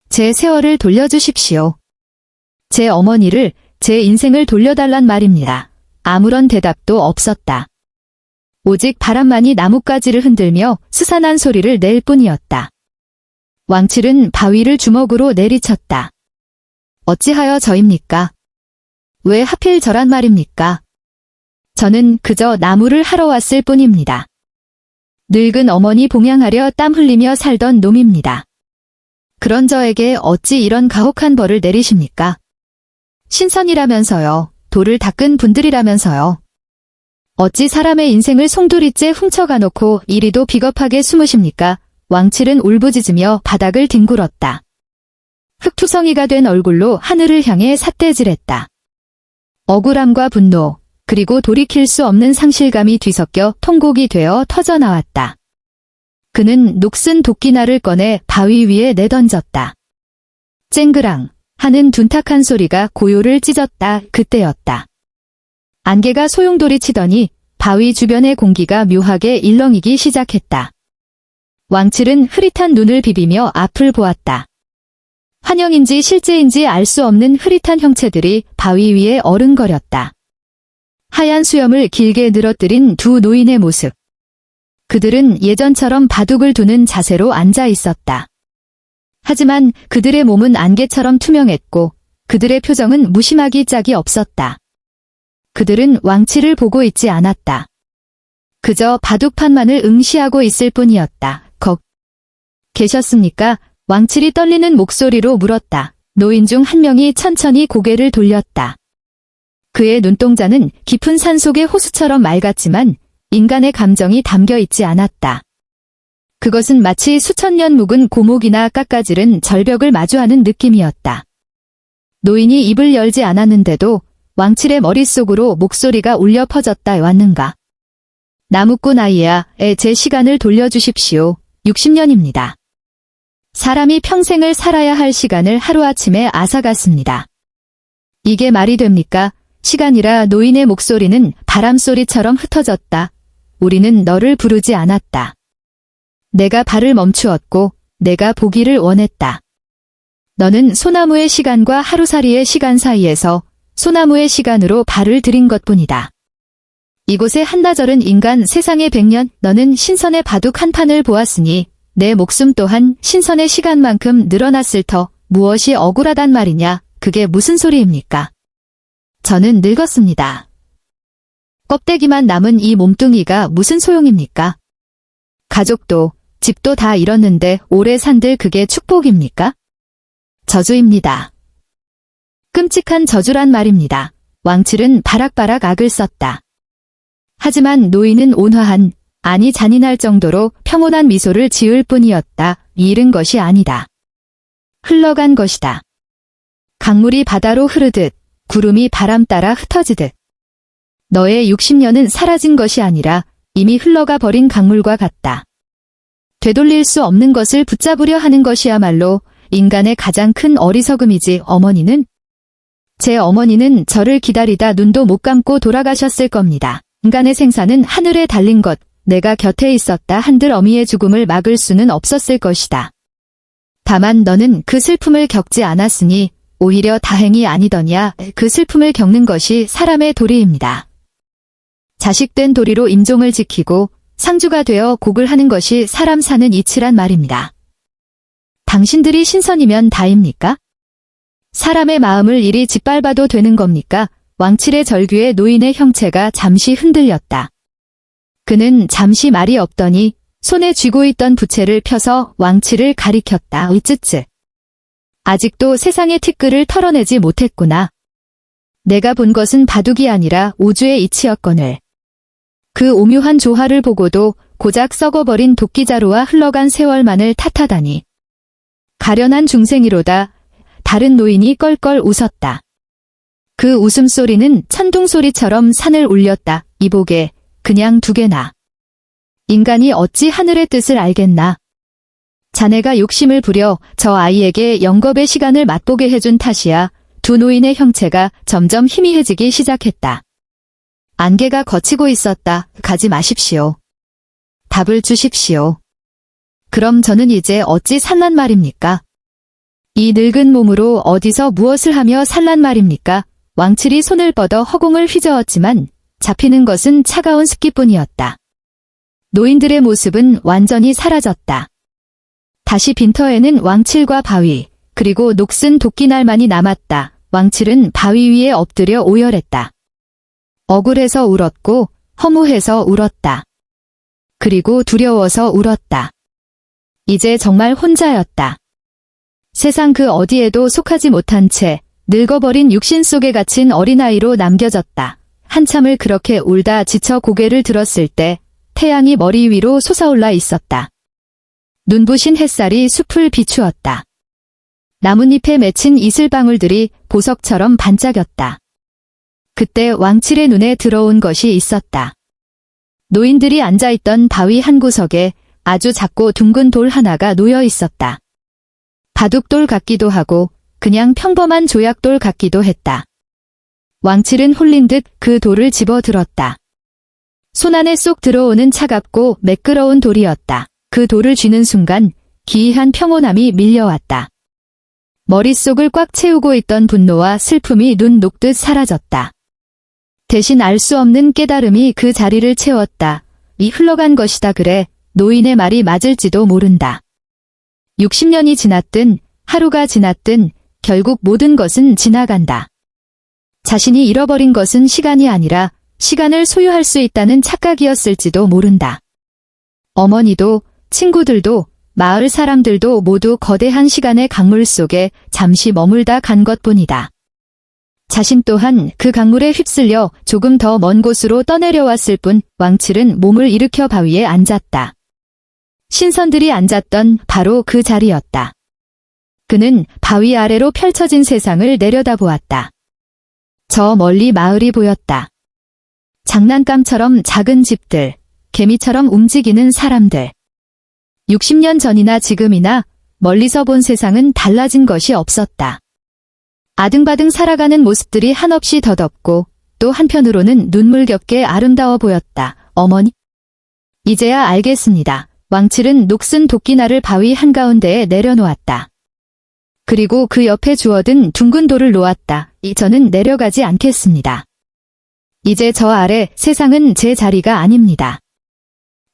제 세월을 돌려주십시오. 제 어머니를, 제 인생을 돌려달란 말입니다. 아무런 대답도 없었다. 오직 바람만이 나뭇가지를 흔들며 스산한 소리를 낼 뿐이었다. 왕칠은 바위를 주먹으로 내리쳤다. 어찌하여 저입니까? 왜 하필 저란 말입니까? 저는 그저 나무를 하러 왔을 뿐입니다. 늙은 어머니 봉양하려 땀 흘리며 살던 놈입니다. 그런 저에게 어찌 이런 가혹한 벌을 내리십니까? 신선이라면서요. 돌을 닦은 분들이라면서요. 어찌 사람의 인생을 송두리째 훔쳐가 놓고 이리도 비겁하게 숨으십니까? 왕칠은 울부짖으며 바닥을 뒹굴었다. 흙투성이가 된 얼굴로 하늘을 향해 삿대질했다. 억울함과 분노, 그리고 돌이킬 수 없는 상실감이 뒤섞여 통곡이 되어 터져나왔다. 그는 녹슨 도끼날을 꺼내 바위 위에 내던졌다. 쨍그랑 하는 둔탁한 소리가 고요를 찢었다. 그때였다. 안개가 소용돌이 치더니 바위 주변의 공기가 묘하게 일렁이기 시작했다. 왕칠은 흐릿한 눈을 비비며 앞을 보았다. 환영인지 실제인지 알 수 없는 흐릿한 형체들이 바위 위에 어른거렸다. 하얀 수염을 길게 늘어뜨린 두 노인의 모습. 그들은 예전처럼 바둑을 두는 자세로 앉아 있었다. 하지만 그들의 몸은 안개처럼 투명했고 그들의 표정은 무심하기 짝이 없었다. 그들은 왕칠을 보고 있지 않았다. 그저 바둑판만을 응시하고 있을 뿐이었다. 계셨습니까? 왕칠이 떨리는 목소리로 물었다. 노인 중 한 명이 천천히 고개를 돌렸다. 그의 눈동자는 깊은 산속의 호수처럼 맑았지만 인간의 감정이 담겨 있지 않았다. 그것은 마치 수천 년 묵은 고목이나 깎아지른 절벽을 마주하는 느낌이었다. 노인이 입을 열지 않았는데도 왕칠의 머릿속으로 목소리가 울려 퍼졌다. 왔는가? 나무꾼 아이야, 제 시간을 돌려주십시오. 60년입니다. 사람이 평생을 살아야 할 시간을 하루아침에 앗아갔습니다. 이게 말이 됩니까? 시간이라. 노인의 목소리는 바람소리처럼 흩어졌다. 우리는 너를 부르지 않았다. 내가 발을 멈추었고 내가 보기를 원했다. 너는 소나무의 시간과 하루살이의 시간 사이에서 소나무의 시간으로 발을 들인 것뿐이다. 이곳에 한나절은 인간 세상의 100년. 너는 신선의 바둑 한 판을 보았으니 내 목숨 또한 신선의 시간만큼 늘어났을 터. 무엇이 억울하단 말이냐? 그게 무슨 소리입니까? 저는 늙었습니다. 껍데기만 남은 이 몸뚱이가 무슨 소용입니까? 가족도 집도 다 잃었는데 오래 산들 그게 축복입니까? 저주입니다. 끔찍한 저주란 말입니다. 왕칠은 바락바락 악을 썼다. 하지만 노인은 온화한, 아니 잔인할 정도로 평온한 미소를 지을 뿐이었다. 잃은 것이 아니다. 흘러간 것이다. 강물이 바다로 흐르듯 구름이 바람 따라 흩어지듯. 너의 60년은 사라진 것이 아니라 이미 흘러가 버린 강물과 같다. 되돌릴 수 없는 것을 붙잡으려 하는 것이야말로 인간의 가장 큰 어리석음이지. 어머니는? 제 어머니는 저를 기다리다 눈도 못 감고 돌아가셨을 겁니다. 인간의 생사는 하늘에 달린 것, 내가 곁에 있었다 한들 어미의 죽음을 막을 수는 없었을 것이다. 다만 너는 그 슬픔을 겪지 않았으니 오히려 다행이 아니더냐. 그 슬픔을 겪는 것이 사람의 도리입니다. 자식된 도리로 임종을 지키고 상주가 되어 곡을 하는 것이 사람 사는 이치란 말입니다. 당신들이 신선이면 다입니까? 사람의 마음을 이리 짓밟아도 되는 겁니까? 왕칠의 절규에 노인의 형체가 잠시 흔들렸다. 그는 잠시 말이 없더니 손에 쥐고 있던 부채를 펴서 왕치를 가리켰다. 으쯔쯔. 아직도 세상의 티끌을 털어내지 못했구나. 내가 본 것은 바둑이 아니라 우주의 이치였거늘. 그 오묘한 조화를 보고도 고작 썩어버린 도끼자루와 흘러간 세월만을 탓하다니. 가련한 중생이로다. 다른 노인이 껄껄 웃었다. 그 웃음소리는 천둥소리처럼 산을 울렸다. 이보게, 그냥 두게나. 인간이 어찌 하늘의 뜻을 알겠나. 자네가 욕심을 부려 저 아이에게 영겁의 시간을 맛보게 해준 탓이야. 두 노인의 형체가 점점 희미해지기 시작했다. 안개가 걷히고 있었다. 가지 마십시오. 답을 주십시오. 그럼 저는 이제 어찌 살란 말입니까? 이 늙은 몸으로 어디서 무엇을 하며 살란 말입니까? 왕칠이 손을 뻗어 허공을 휘저었지만 잡히는 것은 차가운 습기뿐이었다. 노인들의 모습은 완전히 사라졌다. 다시 빈터에는 왕칠과 바위, 그리고 녹슨 도끼날만이 남았다. 왕칠은 바위 위에 엎드려 오열했다. 억울해서 울었고 허무해서 울었다. 그리고 두려워서 울었다. 이제 정말 혼자였다. 세상 그 어디에도 속하지 못한 채 늙어버린 육신 속에 갇힌 어린아이로 남겨졌다. 한참을 그렇게 울다 지쳐 고개를 들었을 때 태양이 머리 위로 솟아올라 있었다. 눈부신 햇살이 숲을 비추었다. 나뭇잎에 맺힌 이슬방울들이 보석처럼 반짝였다. 그때 왕칠의 눈에 들어온 것이 있었다. 노인들이 앉아있던 바위 한 구석에 아주 작고 둥근 돌 하나가 놓여 있었다. 바둑돌 같기도 하고 그냥 평범한 조약돌 같기도 했다. 왕칠은 홀린 듯 그 돌을 집어 들었다. 손 안에 쏙 들어오는 차갑고 매끄러운 돌이었다. 그 돌을 쥐는 순간 기이한 평온함이 밀려왔다. 머릿속을 꽉 채우고 있던 분노와 슬픔이 눈 녹듯 사라졌다. 대신 알 수 없는 깨달음이 그 자리를 채웠다. 이 흘러간 것이다 그래. 노인의 말이 맞을지도 모른다. 60년이 지났든 하루가 지났든 결국 모든 것은 지나간다. 자신이 잃어버린 것은 시간이 아니라 시간을 소유할 수 있다는 착각이었을지도 모른다. 어머니도 친구들도 마을 사람들도 모두 거대한 시간의 강물 속에 잠시 머물다 간 것뿐이다. 자신 또한 그 강물에 휩쓸려 조금 더 먼 곳으로 떠내려왔을 뿐. 왕칠은 몸을 일으켜 바위에 앉았다. 신선들이 앉았던 바로 그 자리였다. 그는 바위 아래로 펼쳐진 세상을 내려다보았다. 저 멀리 마을이 보였다. 장난감처럼 작은 집들, 개미처럼 움직이는 사람들. 60년 전이나 지금이나 멀리서 본 세상은 달라진 것이 없었다. 아등바등 살아가는 모습들이 한없이 더덥고 또 한편으로는 눈물겹게 아름다워 보였다. 어머니? 이제야 알겠습니다. 왕칠은 녹슨 도끼날을 바위 한가운데에 내려놓았다. 그리고 그 옆에 주워든 둥근 돌을 놓았다. 저는 내려가지 않겠습니다. 이제 저 아래 세상은 제 자리가 아닙니다.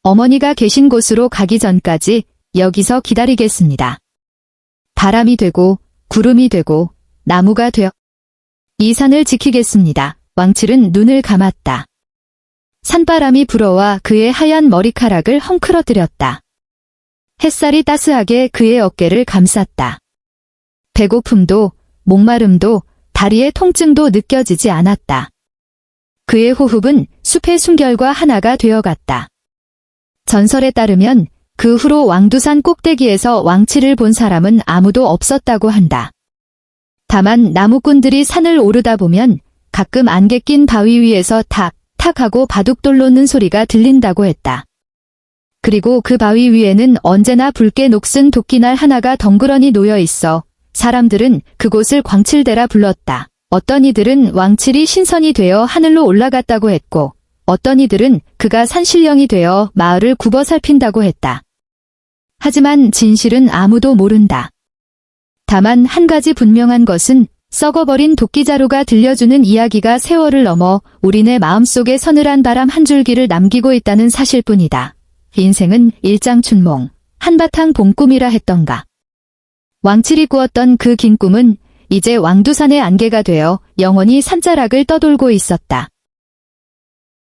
어머니가 계신 곳으로 가기 전까지 여기서 기다리겠습니다. 바람이 되고 구름이 되고 나무가 되어 이 산을 지키겠습니다. 왕칠은 눈을 감았다. 산바람이 불어와 그의 하얀 머리카락을 헝클어뜨렸다. 햇살이 따스하게 그의 어깨를 감쌌다. 배고픔도 목마름도 다리의 통증도 느껴지지 않았다. 그의 호흡은 숲의 숨결과 하나가 되어갔다. 전설에 따르면 그 후로 왕두산 꼭대기에서 왕칠을 본 사람은 아무도 없었다고 한다. 다만 나무꾼들이 산을 오르다 보면 가끔 안개 낀 바위 위에서 탁, 탁 하고 바둑돌 놓는 소리가 들린다고 했다. 그리고 그 바위 위에는 언제나 붉게 녹슨 도끼날 하나가 덩그러니 놓여 있어 사람들은 그곳을 광칠대라 불렀다. 어떤 이들은 왕칠이 신선이 되어 하늘로 올라갔다고 했고 어떤 이들은 그가 산신령이 되어 마을을 굽어 살핀다고 했다. 하지만 진실은 아무도 모른다. 다만 한 가지 분명한 것은 썩어버린 도끼자루가 들려주는 이야기가 세월을 넘어 우리네 마음속에 서늘한 바람 한 줄기를 남기고 있다는 사실뿐이다. 인생은 일장춘몽, 한바탕 봄꿈이라 했던가. 왕칠이 꾸었던 그 긴 꿈은 이제 왕두산의 안개가 되어 영원히 산자락을 떠돌고 있었다.